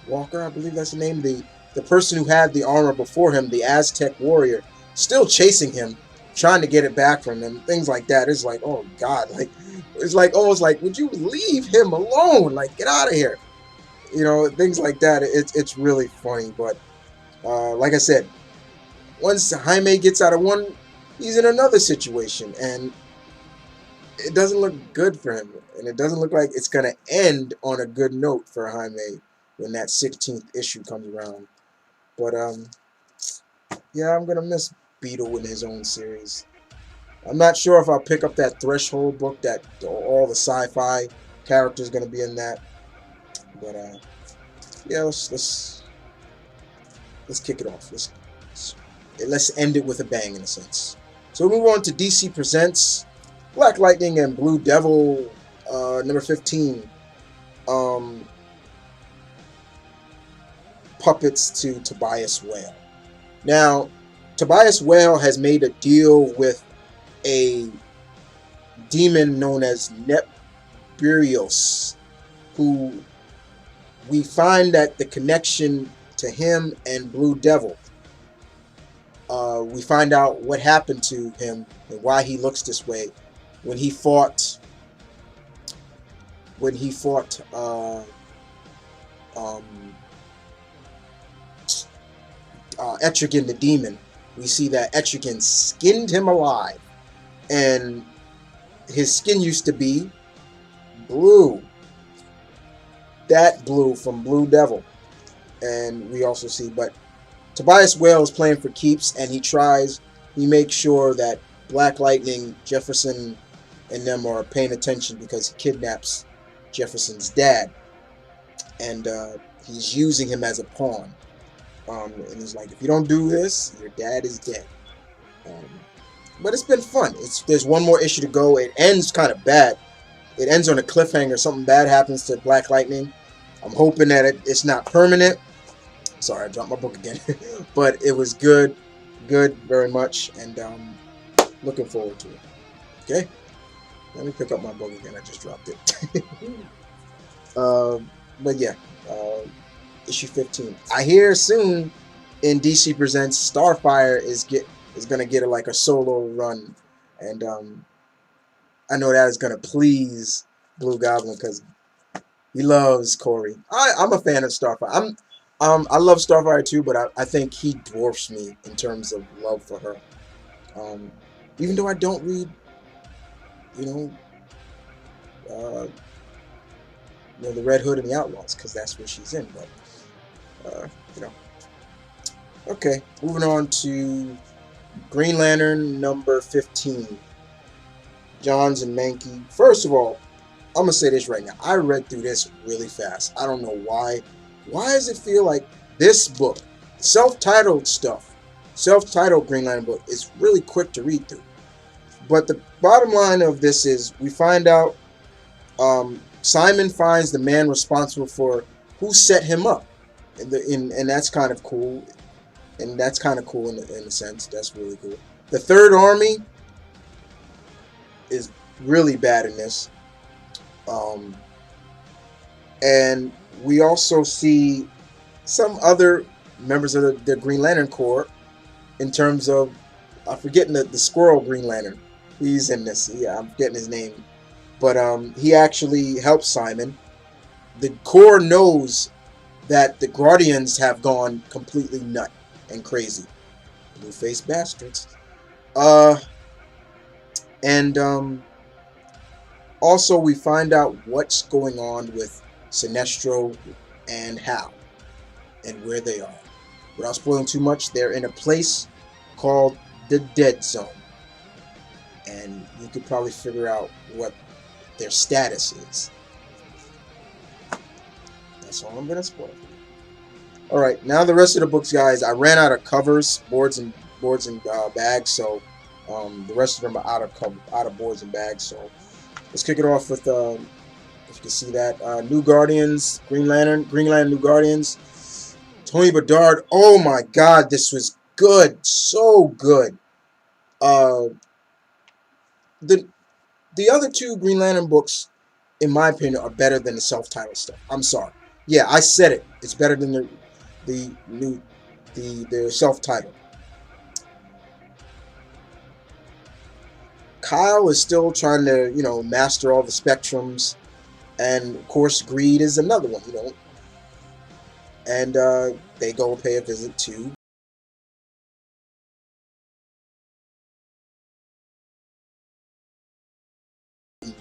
Walker, I believe that's the name, the person who had the armor before him, the Aztec warrior, still chasing him, trying to get it back from him. Things like that. It's like, oh God, like it's like almost like, would you leave him alone? Like, get out of here. You know, things like that. It's really funny, but like I said, once Jaime gets out of one, he's in another situation, and it doesn't look good for him, and it doesn't look like it's gonna end on a good note for Jaime when that 16th issue comes around. But yeah, I'm gonna miss Beetle in his own series. I'm not sure if I'll pick up that Threshold book that all the sci-fi characters gonna be in that. But yeah, let's kick it off. Let's end it with a bang in a sense. So we move on to DC Presents Black Lightning and Blue Devil, number 15. puppets to Tobias Whale. Now, Tobias Whale has made a deal with a demon known as Neburios, who we find that the connection to him and Blue Devil. We find out what happened to him and why he looks this way when he fought Etrigan the demon. We see that Etrigan skinned him alive, and his skin used to be blue. That blue from Blue Devil. And we also see, but Tobias Whale is playing for keeps, and he makes sure that Black Lightning, Jefferson, and them are paying attention because he kidnaps Jefferson's dad, and he's using him as a pawn. And he's like, if you don't do this, your dad is dead. But it's been fun. There's one more issue to go. It ends kind of bad. It ends on a cliffhanger. Something bad happens to Black Lightning. I'm hoping that it's not permanent. Sorry, I dropped my book again. But it was good very much, and looking forward to it. Okay, let me pick up my book again. I just dropped it. But yeah, issue 15. I hear soon in DC Presents Starfire is gonna get a solo run, and I know that is gonna please Blue Goblin because he loves Corey. I'm a fan of Starfire. I love Starfire too, but I think he dwarfs me in terms of love for her. Even though I don't read, the Red Hood and the Outlaws, because that's where she's in. But okay, moving on to Green Lantern number 15. Johns and Mankey. First of all, I'm gonna say this right now. I read through this really fast. I don't know why. Why does it feel like this book, self-titled Green Lantern book, is really quick to read through? But the bottom line of this is we find out Simon finds the man responsible for who set him up, and that's kind of cool. And that's kind of cool in a sense. That's really cool. The Third Army is really bad in this. And we also see some other members of the Green Lantern Corps in terms of, I'm forgetting the Squirrel Green Lantern. He's in this. Yeah, I'm forgetting his name. But he actually helps Simon. The Corps knows that the Guardians have gone completely nut and crazy. Blue-faced bastards. And also we find out what's going on with Sinestro and Hal and where they are. Without spoiling too much, they're in a place called the Dead Zone. And you could probably figure out what their status is. That's all I'm going to spoil. Alright, now the rest of the books, guys. I ran out of covers, boards and bags, so the rest of them are out of boards and bags. So let's kick it off with, if you can see that, New Guardians, Green Lantern New Guardians, Tony Bedard. Oh my God, this was good, so good. The other two Green Lantern books, in my opinion, are better than the self-titled stuff. I'm sorry. Yeah, I said it. It's better than the self-titled. Kyle is still trying to, master all the spectrums, and of course, Greed is another one, And they go pay a visit to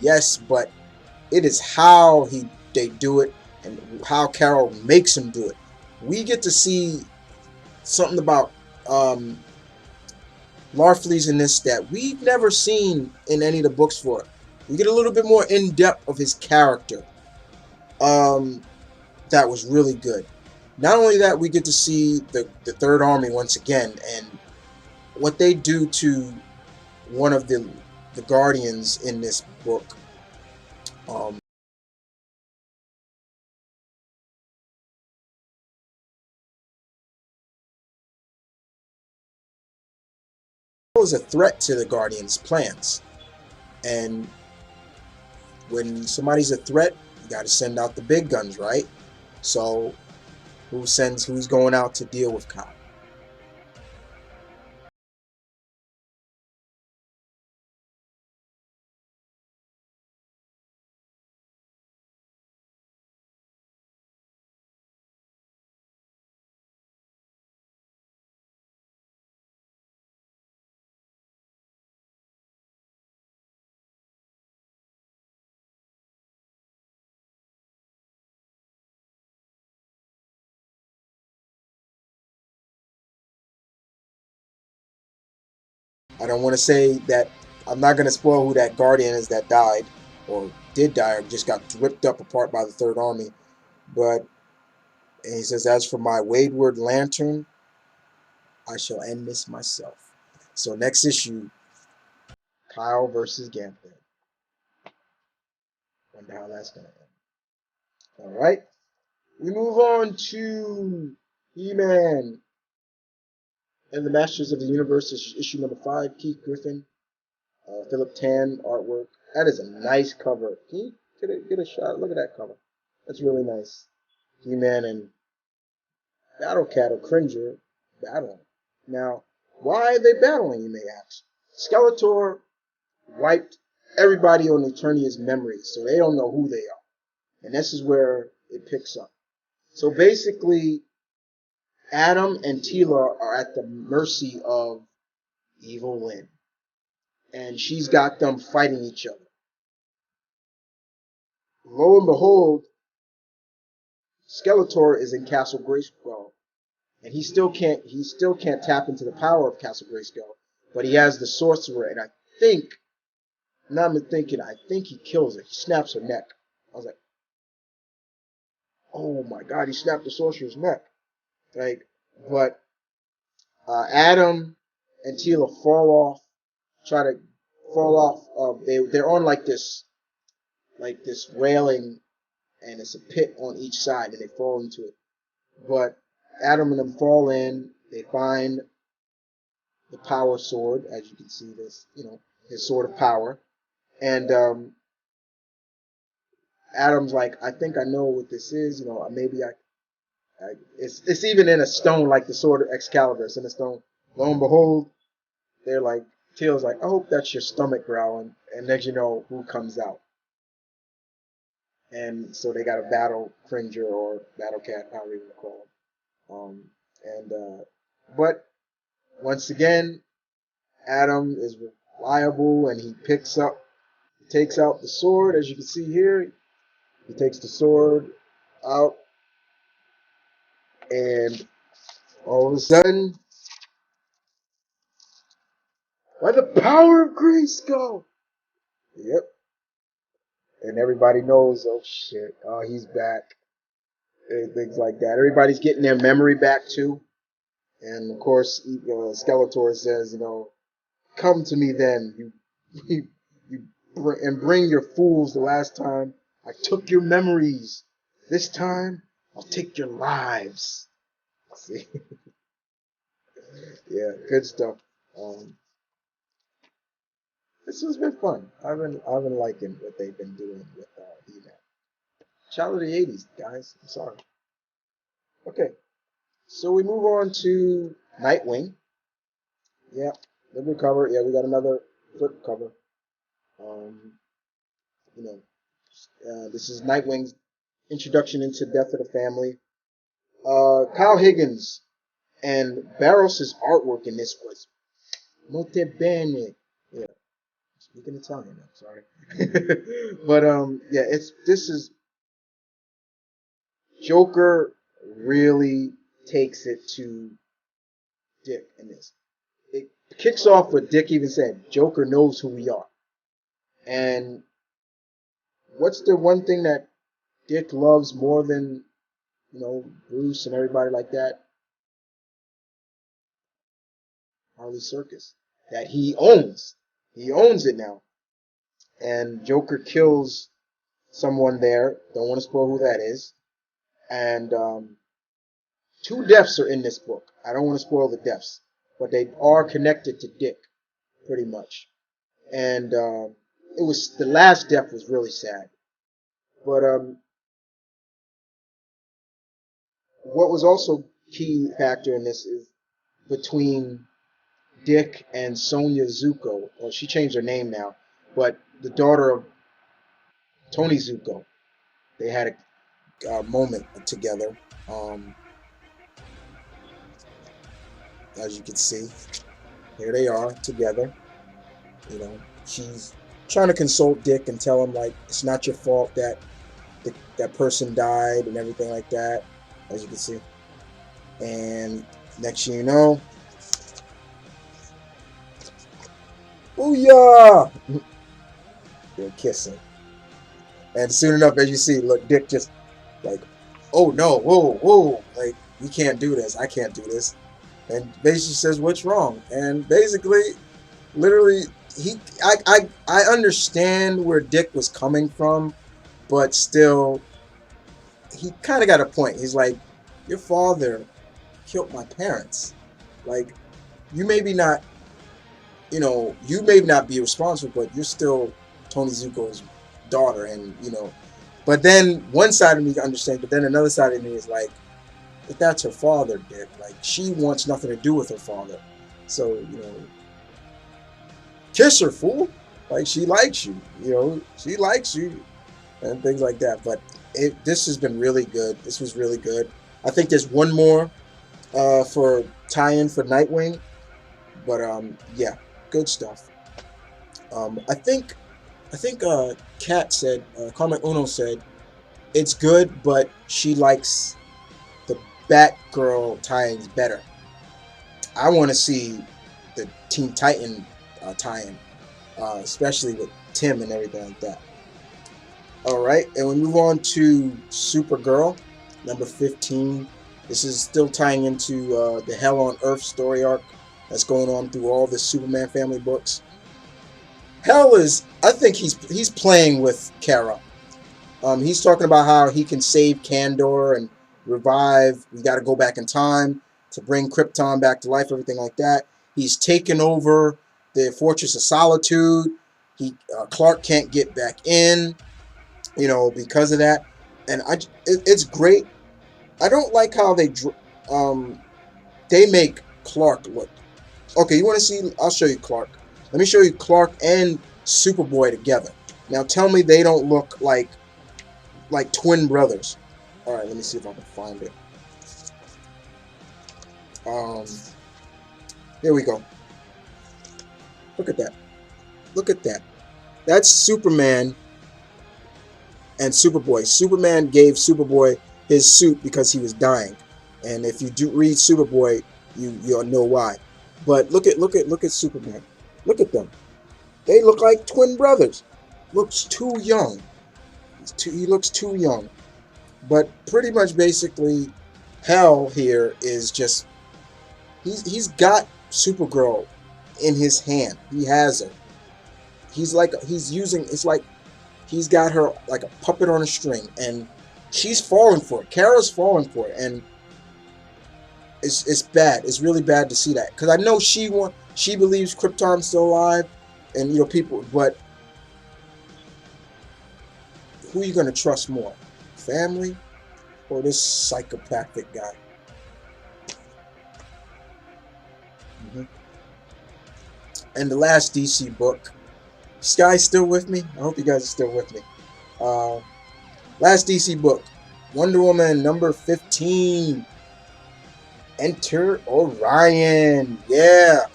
yes, but it is how they do it and how Carol makes him do it. We get to see something about Larfleeze in this that we've never seen in any of the books for it. We get a little bit more in depth of his character. That was really good. Not only that, we get to see the Third Army once again, and what they do to one of the Guardians in this book. was a threat to the Guardians' plans. And when somebody's a threat, you got to send out the big guns, right? So who's going out to deal with Kyle? I don't want to say that. I'm not going to spoil who that Guardian is that died or did die or just got ripped up apart by the Third Army. But he says, as for my wayward lantern, I shall end this myself. So next issue, Kyle versus Gambit. Wonder how that's going to end. All right. We move on to He-Man and the Masters of the Universe, issue number 5, Keith Griffin, Philip Tan artwork. That is a nice cover. Can you get a shot? Look at that cover. That's really nice. He-Man and Battle Cat or Cringer battling. Now, why are they battling, you may ask? Skeletor wiped everybody on Eternia's memories, so they don't know who they are. And this is where it picks up. So basically, Adam and Teela are at the mercy of Evil Lynn. And she's got them fighting each other. Lo and behold, Skeletor is in Castle Grayskull. And he still can't tap into the power of Castle Grayskull. But he has the sorcerer, and I think he kills her. He snaps her neck. I was like, oh my god, he snapped the sorcerer's neck. But Adam and Teela try to fall off. They're on like this railing, and it's a pit on each side, and they fall into it. But Adam and them fall in. They find the power sword, as you can see this, his sword of power, and Adam's like, I think I know what this is. Maybe it's even in a stone, like the sword of Excalibur. It's in a stone. Lo and behold, they're like, Teal's like, I hope that's your stomach growling. And then you know who comes out. And so they got to battle Cringer or Battle Cat, however you want to call him. But once again, Adam is reliable, and he takes out the sword, as you can see here. He takes the sword out, and all of a sudden, by the power of Grayskull, yep, and everybody knows, oh shit, oh, he's back, and things like that. Everybody's getting their memory back too, and of course, Skeletor says, come to me then, and bring your fools. The last time I took your memories, this time I'll take your lives. See, yeah, good stuff. This has been fun. I've been liking what they've been doing with He-Man. Child of the '80s, guys. I'm sorry. Okay, so we move on to Nightwing. Yeah, the cover. Yeah, we got another flip cover. Um, this is Nightwing's introduction into Death of the Family. Kyle Higgins and Barros' artwork in this was molto bene. Yeah, speaking Italian. I'm sorry, but yeah, this is Joker really takes it to Dick in this. It kicks off with Dick even saying, "Joker knows who we are," and what's the one thing that Dick loves more than Bruce and everybody like that? Harley Circus, that he owns. He owns it now. And Joker kills someone there. Don't want to spoil who that is. And 2 deaths are in this book. I don't want to spoil the deaths, but they are connected to Dick. pretty much. And it was the last death was really sad. But what was also key factor in this is between Dick and Sonia Zuko. Well, she changed her name now, but the daughter of Tony Zuko. They had a moment together. Um, as you can see, here they are together. You know, she's trying to console Dick and tell him like it's not your fault that that person died and everything like that. As you can see, and next thing you know, booyah! They're kissing, and soon enough, as you see, look, Dick just like, oh no, whoa, whoa, like you can't do this. I can't do this. And basically says, what's wrong? And basically, literally, I understand where Dick was coming from, but still, he kind of got a point. He's like, your father killed my parents. Like, you maybe not, you may not be responsible, but you're still Tony Zuko's daughter, and But then one side of me understands, but then another side of me is like, but that's her father, Dick. Like, she wants nothing to do with her father. So, kiss her, fool. Like, she likes you. She likes you and things like that. But this has been really good. This was really good. I think there's one more for tie-in for Nightwing. But yeah, good stuff. I think Kat said, Carmen Uno said, it's good, but she likes the Batgirl tie-ins better. I want to see the Teen Titan tie-in, especially with Tim and everything like that. All right, and we move on to Supergirl, number 15. This is still tying into the Hell on Earth story arc that's going on through all the Superman family books. I think he's playing with Kara. He's talking about how he can save Kandor and revive. We got to go back in time to bring Krypton back to life, everything like that. He's taken over the Fortress of Solitude. Clark can't get back in, because of that. And it's great. I don't like how they make Clark look. Okay, you want to see? I'll show you Clark. Let me show you Clark and Superboy together. Now tell me they don't look like twin brothers. All right, let me see if I can find it. Here we go. Look at that. Look at that. That's Superman and Superboy. Superman gave Superboy his suit because he was dying, and if you do read Superboy, you'll know why. But look at Superman. Look at them. They look like twin brothers. Looks too young. He looks too young. But pretty much basically, Hell here is just he's got Supergirl in his hand. He has her. It's like he's got her like a puppet on a string, and she's falling for it. Kara's falling for it, and it's bad. It's really bad to see that, because I know she believes Krypton's still alive, and people. But who are you gonna trust more, family or this psychopathic guy? And the last DC book. Sky still with me? I hope you guys are still with me. Last DC book, Wonder Woman number 15. Enter Orion. Yeah.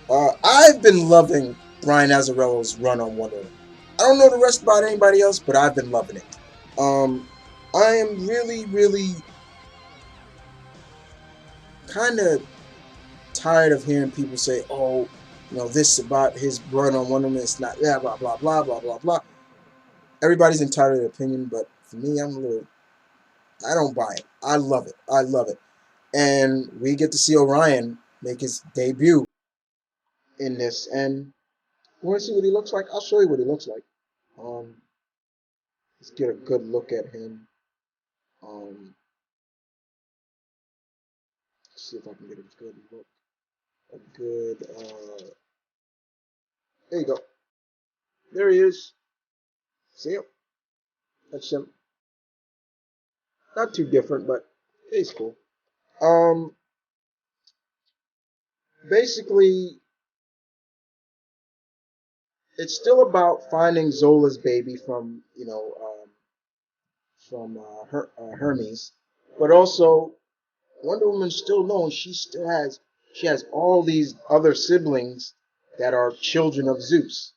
I've been loving Brian Azzarello's run on Wonder Woman. I don't know the rest about anybody else, but I've been loving it. I am really, really kind of tired of hearing people say, oh, this about his run on Wonder Woman, it's not that, blah, blah, blah, blah, blah, blah. Everybody's entitled to their opinion, but for me, I don't buy it. I love it. I love it. And we get to see Orion make his debut in this. And you want to see what he looks like? I'll show you what he looks like. Let's get a good look at him. Let's see if I can get a good look. A good, There you go. There he is. See him? That's him. Not too different, but he's cool. Um, Basically, it's still about finding Zola's baby from, Hermes, but also Wonder Woman still knows she has all these other siblings that are children of Zeus,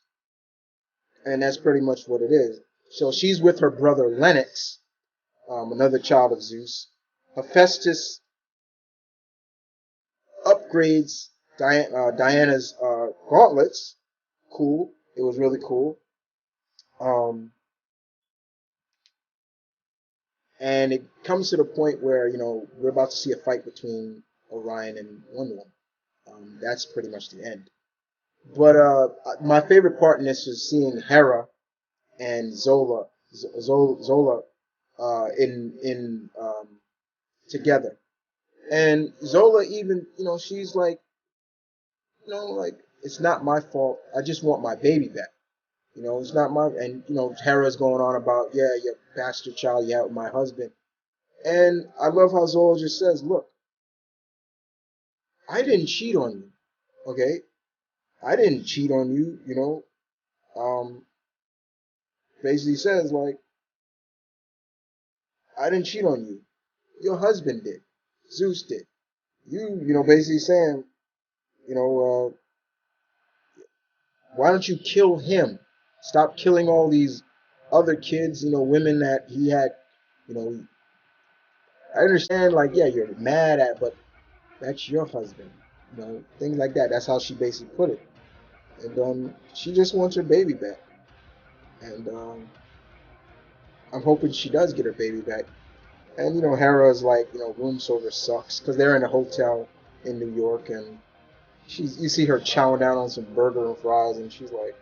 and that's pretty much what it is. So she's with her brother Lennox, another child of Zeus. Hephaestus upgrades Diana's gauntlets. Cool. It was really cool. Um, and it comes to the point where we're about to see a fight between Orion and Wonder Woman. That's pretty much the end. But my favorite part in this is seeing Hera and Zola in together. And Zola even, she's like, like, it's not my fault. I just want my baby back. It's not my, and, Hera's going on about, yeah, you bastard child you had with my husband. And I love how Zola just says, look, I didn't cheat on you, okay? I didn't cheat on you, basically says, like, I didn't cheat on you. Your husband did. Zeus did. Basically saying, you know, why don't you kill him? Stop killing all these other kids, women that he had, you know. I understand, like, yeah, you're mad at, but that's your husband, things like that. That's how she basically put it. And she just wants her baby back. And I'm hoping she does get her baby back. And, Hera's like, room service sucks because they're in a hotel in New York, and you see her chowing down on some burger and fries, and she's like,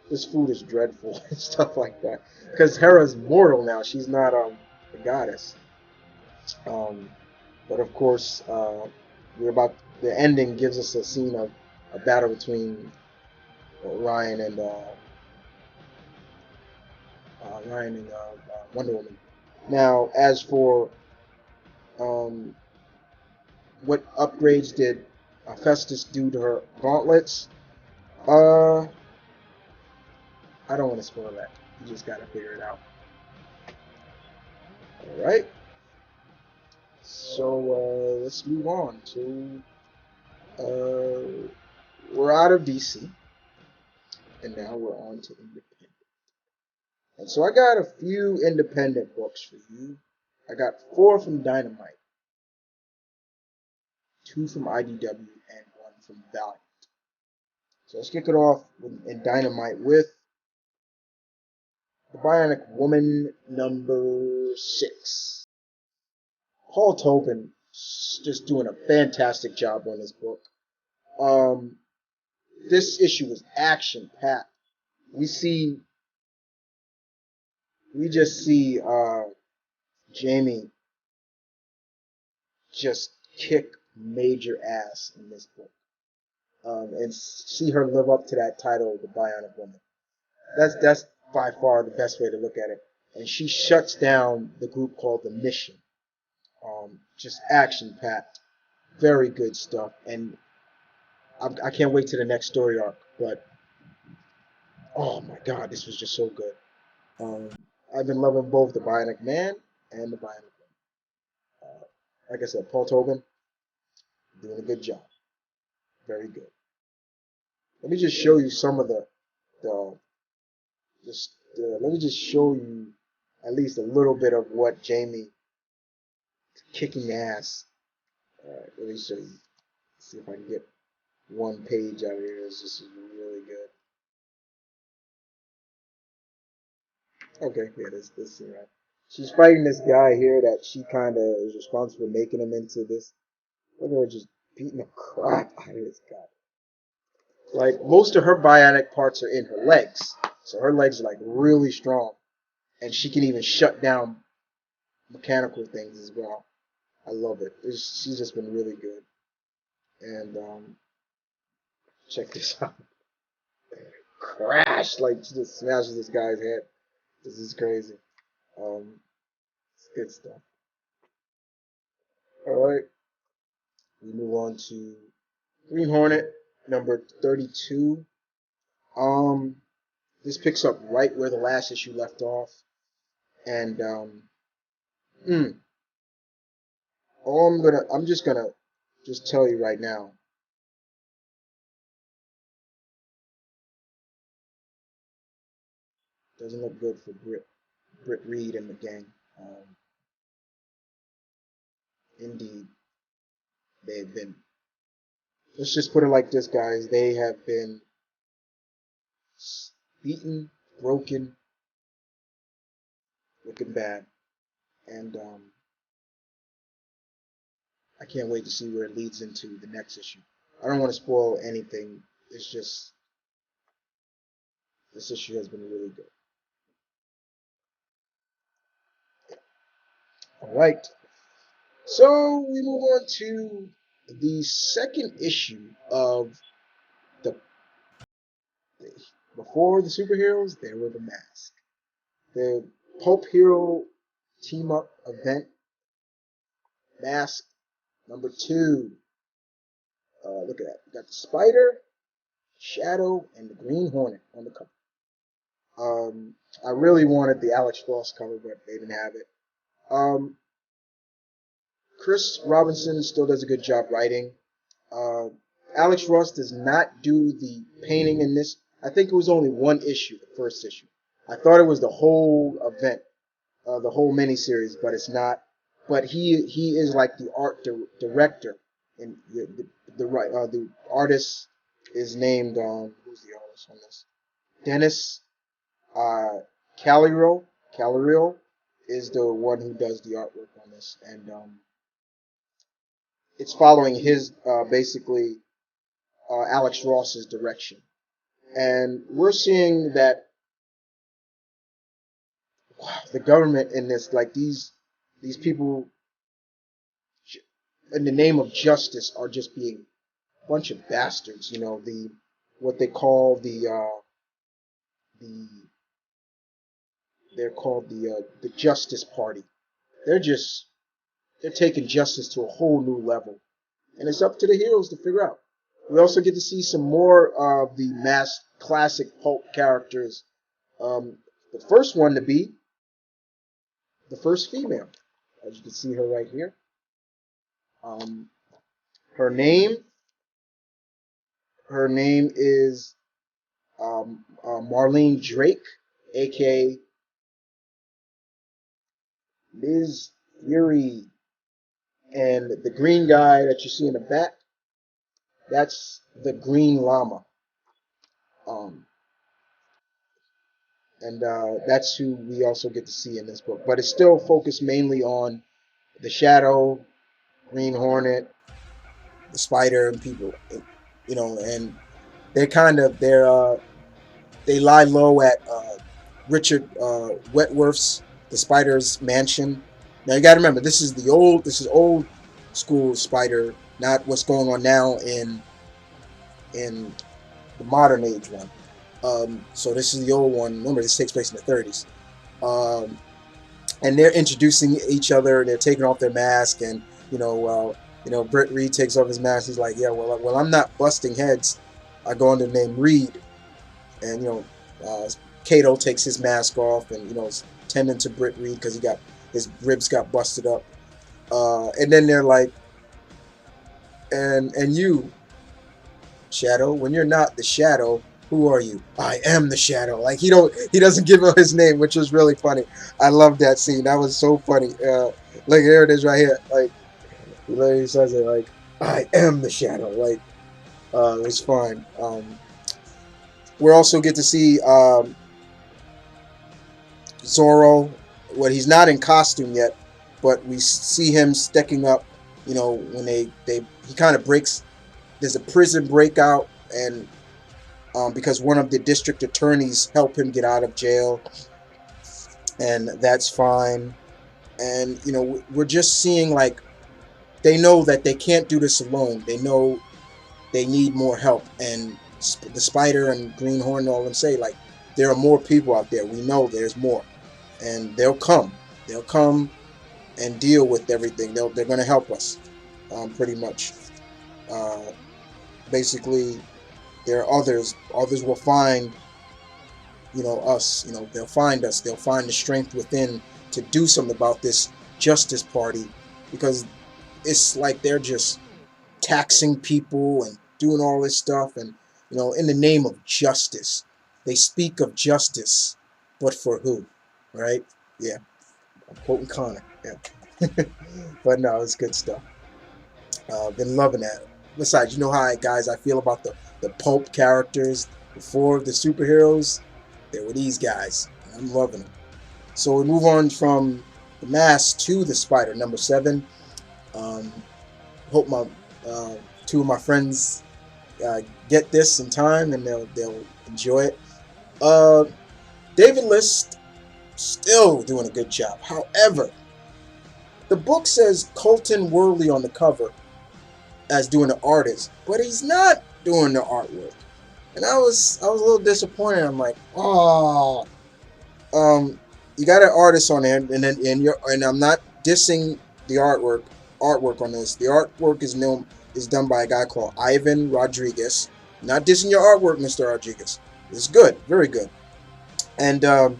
this food is dreadful and stuff like that. Because Hera's mortal now; she's not a goddess. Um, but of course, the ending gives us a scene of a battle between Ryan and Wonder Woman. Now, as for what upgrades did Festus do to her gauntlets? I don't want to spoil that. You just gotta figure it out. All right. So let's move on to we're out of DC, and now we're on to independent. And so I got a few independent books for you. I got 4 from Dynamite, 2 from IDW, and 1 from Valiant. So let's kick it off in Dynamite with the Bionic Woman #6. Paul Tobin just doing a fantastic job on this book. This issue was action packed. We just see Jamie just kick major ass in this book, and see her live up to that title, the Bionic Woman. That's by far the best way to look at it. And she shuts down the group called the Mission. Just action packed, very good stuff, and I can't wait to the next story arc. But oh my God, this was just so good. I've been loving both the Bionic Man and the Bionic Woman. Like I said, Paul Tobin doing a good job, very good. Let me just show you some of the let me just show you at least a little bit of what Jamie kicking ass. Alright, let me show you. See if I can get one page out of here. This is really good. Okay, yeah, this scene, right. She's fighting this guy here that she kind of is responsible for making him into this. Look at her just beating the crap out of this guy. Like, most of her bionic parts are in her legs. So her legs are like really strong. And she can even shut down mechanical things as well. I love it. She's just been really good. And check this out. crash, like just smashes this guy's head. This is crazy. It's good stuff. All right, we move on to Green Hornet number 32. Um, this picks up right where the last issue left off, and mm, I'm just gonna tell you right now. Doesn't look good for Britt Reed and the gang. Indeed, they've been. Let's just put it like this, guys. They have been beaten, broken, looking bad, and I can't wait to see where it leads into the next issue. I don't want to spoil anything. It's just this issue has been really good. All right, so we move on to the second issue of the before the superheroes. There were the Mask, the pulp hero team up event. Mask number 2. Look at that. We got the Spider, Shadow, and the Green Hornet on the cover. I really wanted the Alex Ross cover, but they didn't have it. Chris Robinson still does a good job writing. Alex Ross does not do the painting in this. I think it was only one issue, the first issue. I thought it was the whole event, the whole miniseries, but it's not. But he is like the art director, and the artist is named who's the artist on this? Dennis Caliriel. Caliriel is the one who does the artwork on this, and it's following his basically Alex Ross's direction, and we're seeing that the government in this, like these people in the name of justice are just being a bunch of bastards. You know, the what they call they're called the Justice Party. They're taking justice to a whole new level, and it's up to the heroes to figure out. We also get to see some more of the masked classic pulp characters. The first one to be the first female, as you can see her right here. Her name is Marlene Drake, aka Liz Fury, and the green guy that you see in the back, that's the Green Llama. And that's who we also get to see in this book. But it's still focused mainly on the Shadow, Green Hornet, the Spider, and people, you know, and they lie low at Richard Wentworth's, the Spider's mansion. Now you got to remember, this is old school Spider, not what's going on now in the modern age one. So this is the old one. Remember, this takes place in the 30s. And they're introducing each other. They're taking off their mask, and Britt Reed takes off his mask. He's like, yeah, well, I'm not busting heads. I go under the name Reed, and Kato takes his mask off, and is tending to Britt Reed because his ribs got busted up. And then they're like, and you, Shadow, when you're not the Shadow, who are you? I am the Shadow. Like he doesn't give him his name, which was really funny. I love that scene. That was so funny. Like here it is right here. Like he literally says it like, I am the Shadow. Like it was fun. We also get to see Zorro. Well, he's not in costume yet, but we see him stacking up. When he kind of breaks. There's a prison breakout, and because one of the district attorneys help him get out of jail, and that's fine. And we're just seeing like they know that they can't do this alone. They know they need more help, and the Spider and Green Hornet, all them say, like, there are more people out there. We know there's more, and they'll come. They'll come and deal with everything. They're going to help us, pretty much. Uh, Basically, there are others. Others will find, us. They'll find us. They'll find the strength within to do something about this Justice Party, because it's like they're just taxing people and doing all this stuff, and in the name of justice. They speak of justice, but for who? Right? Yeah, I'm quoting Connor. Yeah. But no, it's good stuff. Been loving that. Besides, you know how guys I feel about the pulp characters before the superheroes. They were these guys. I'm loving them. So we move on from the Mask to the Spider, number 7. Um, Hope my two of my friends get this in time, and they'll enjoy it. David List still doing a good job. However, the book says Colton Worley on the cover as doing the artist, but he's not doing the artwork, and I was a little disappointed. I'm like, oh, you got an artist on there, and I'm not dissing the artwork on this. The artwork is done by a guy called Ivan Rodriguez. Not dissing your artwork, Mr. Rodriguez. It's good, very good. And the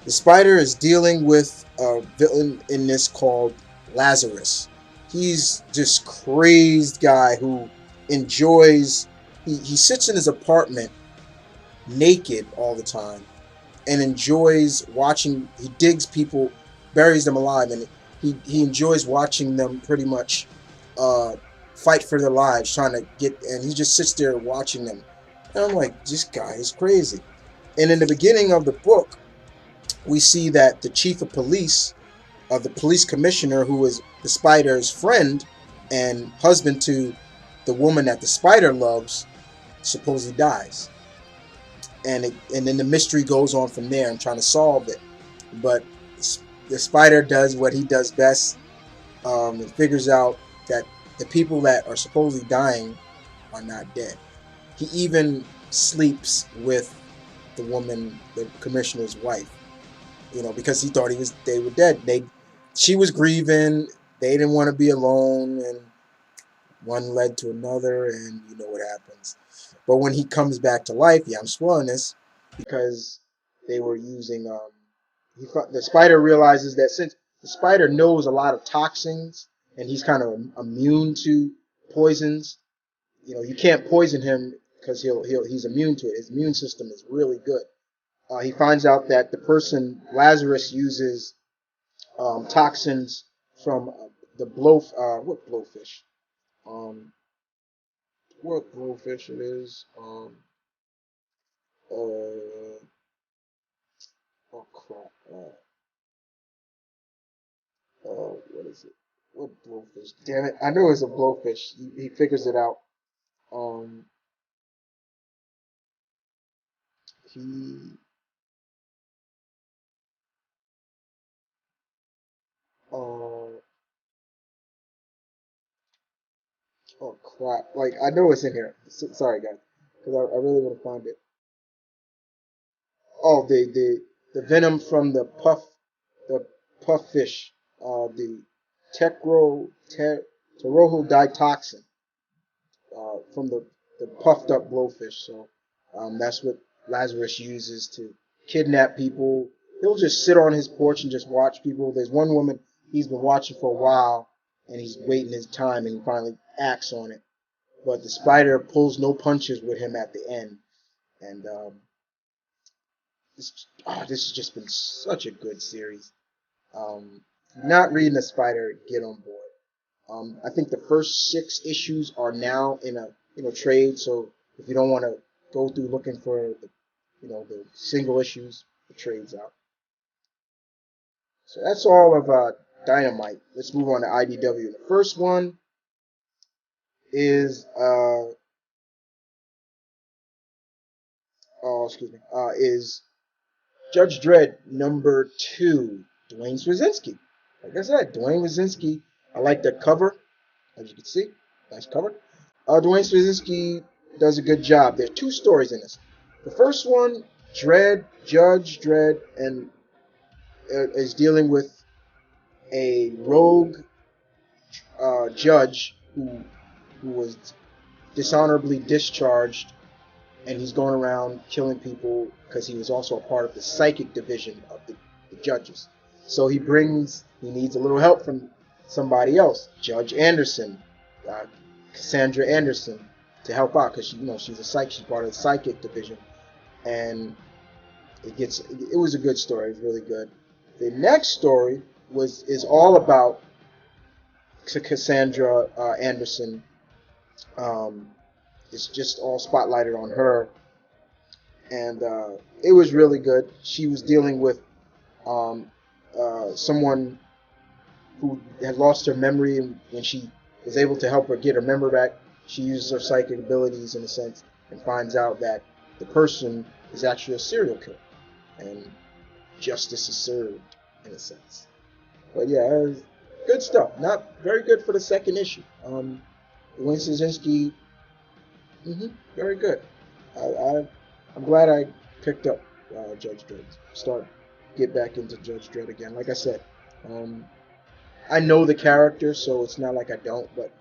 Spider is dealing with a villain in this called Lazarus. He's this crazed guy who enjoys. He sits in his apartment naked all the time and enjoys watching. He digs people, buries them alive, and he enjoys watching them pretty much fight for their lives, trying to get. And he just sits there watching them. And I'm like, this guy is crazy. And in the beginning of the book, we see that the chief of police, the police commissioner, who is the Spider's friend and husband to the woman that the Spider loves, supposedly dies. And then the mystery goes on from there and trying to solve it. But the Spider does what he does best. And figures out that the people that are supposedly dying are not dead. He even sleeps with the woman, the commissioner's wife, because he thought they were dead. She was grieving. They didn't want to be alone, and one led to another, and you know what happens. But when he comes back to life, yeah, I'm spoiling this because they were using. The Spider realizes that since the Spider knows a lot of toxins and he's kind of immune to poisons, you can't poison him because he's immune to it. His immune system is really good. He finds out that the person Lazarus uses toxins from the what blowfish? What blowfish it is? Oh crap! What is it? What blowfish? Damn it! I know it's a blowfish. He figures it out. Um, he uh oh crap! Like I know it's in here. Sorry guys, because I really want to find it. Oh, the venom from the puffish, the terohoditoxin, from the puffed up blowfish. So that's what Lazarus uses to kidnap people. He'll just sit on his porch and just watch people. There's one woman he's been watching for a while, and he's waiting his time, and he finally acts on it. But the Spider pulls no punches with him at the end, and this has just been such a good series. Not reading the Spider, get on board. I think the first 6 issues are now in a trade. So if you don't want to go through looking for the single issues, the trade's out. So that's all of Dynamite. Let's move on to IDW. The first one is is Judge Dredd number 2, Dwayne Swazinski. Like I said, Dwayne Swazinski. I like the cover, as you can see. Nice cover. Dwayne Swazinski does a good job. There are two stories in this. The first one, Judge Dredd, and is dealing with a rogue judge who was dishonorably discharged, and he's going around killing people because he was also a part of the psychic division of the judges. So he needs a little help from somebody else, Judge Anderson, Cassandra Anderson, to help out because she's part of the psychic division, and it was a good story. It was really good. The next story is all about Cassandra Anderson. It's just all spotlighted on her, and it was really good. She was dealing with someone who had lost her memory, and when she was able to help her get her memory back, she uses her psychic abilities in a sense and finds out that the person is actually a serial killer, and justice is served in a sense. But yeah, it was good stuff. Not very good for the second issue. Wayne Szynski, very good. I'm glad I picked up Judge Dredd. Get back into Judge Dredd again. Like I said, I know the character, so it's not like I don't. But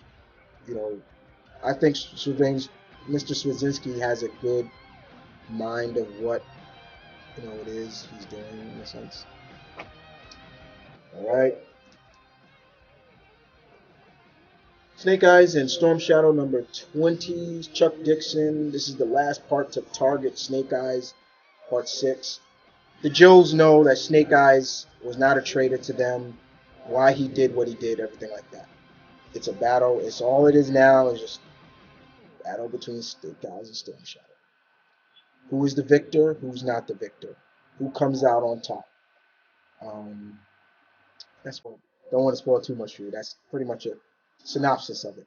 I think Mr. Straczynski has a good mind of what it is he's doing in a sense. All right. Snake Eyes and Storm Shadow number 20. Chuck Dixon. This is the last part to Target Snake Eyes, part 6. The Joes know that Snake Eyes was not a traitor to them, why he did what he did, everything like that. It's a battle. It's all it is now. It's just a battle between Snake Eyes and Storm Shadow. Who is the victor? Who's not the victor? Who comes out on top? Don't want to spoil too much for you. That's pretty much a synopsis of it.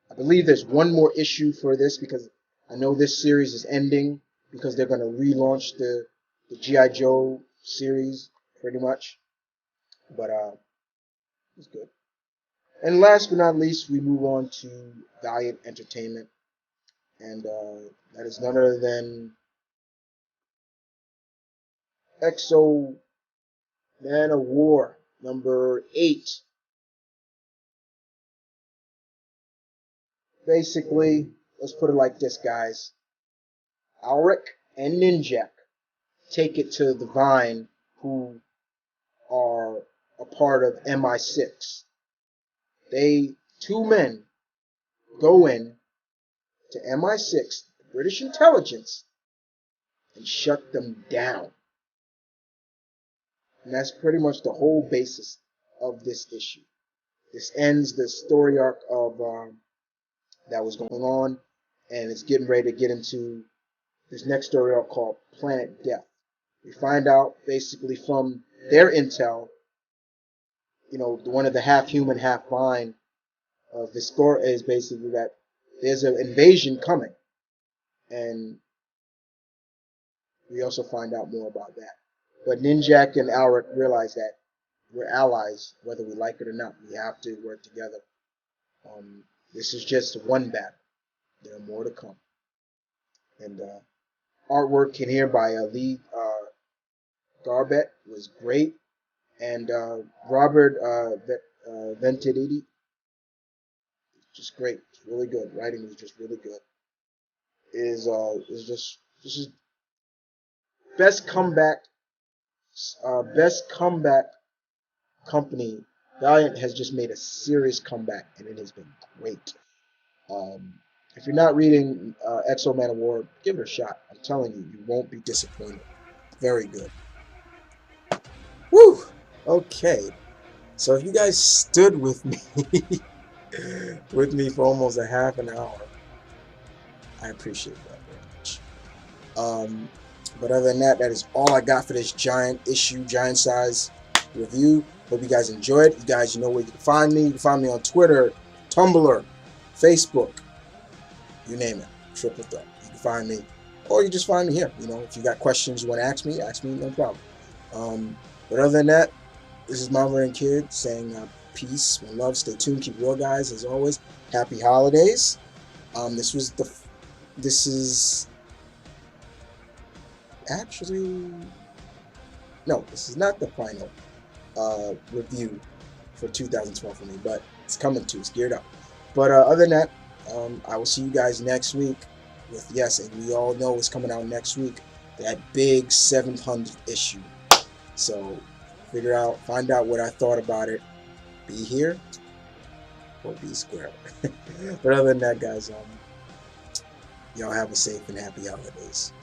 I believe there's one more issue for this because I know this series is ending because they're going to relaunch the G.I. Joe series pretty much. But it's good. And last but not least, we move on to Valiant Entertainment. And that is none other than Exo Man of War number 8. Basically, let's put it like this, guys. Alric and Ninjak take it to the Vine, who are a part of MI6. Two men, go in to MI6, the British intelligence, and shut them down. And that's pretty much the whole basis of this issue. This ends the story arc of that was going on, and it's getting ready to get into this next story arc called Planet Death. We find out basically from their intel, one of the half human, half vine of this story is basically that there's an invasion coming, and we also find out more about that. But Ninjak and Alric realize that we're allies, whether we like it or not. We have to work together. This is just one battle. There are more to come. And artwork in here by Lee Gambit was great. And Robert Venditti, just great. It's really good. Writing is just really good. This is best comeback company. Valiant has just made a serious comeback, and it has been great. If you're not reading Exo Man of War, give it a shot. I'm telling you, you won't be disappointed. Very good. Woo! Okay. So if you guys stood with me for almost a half an hour, I appreciate that very much. But other than that, that is all I got for this giant size review. Hope you guys enjoyed. You guys know where you can find me. You can find me on Twitter, Tumblr, Facebook, you name it. Triple threat. You can find me, or you just find me here. If you got questions you want to ask me, no problem. But other than that, this is Mama and Kid saying peace and love. Stay tuned. Keep real, guys. As always, happy holidays. This is actually no, this is not the final review for 2012 for me, but it's coming to. It's geared up. But other than that, I will see you guys next week with, yes, and we all know it's coming out next week, that big 700th issue. So find out what I thought about it. Be here or be square. But other than that, guys, y'all have a safe and happy holidays.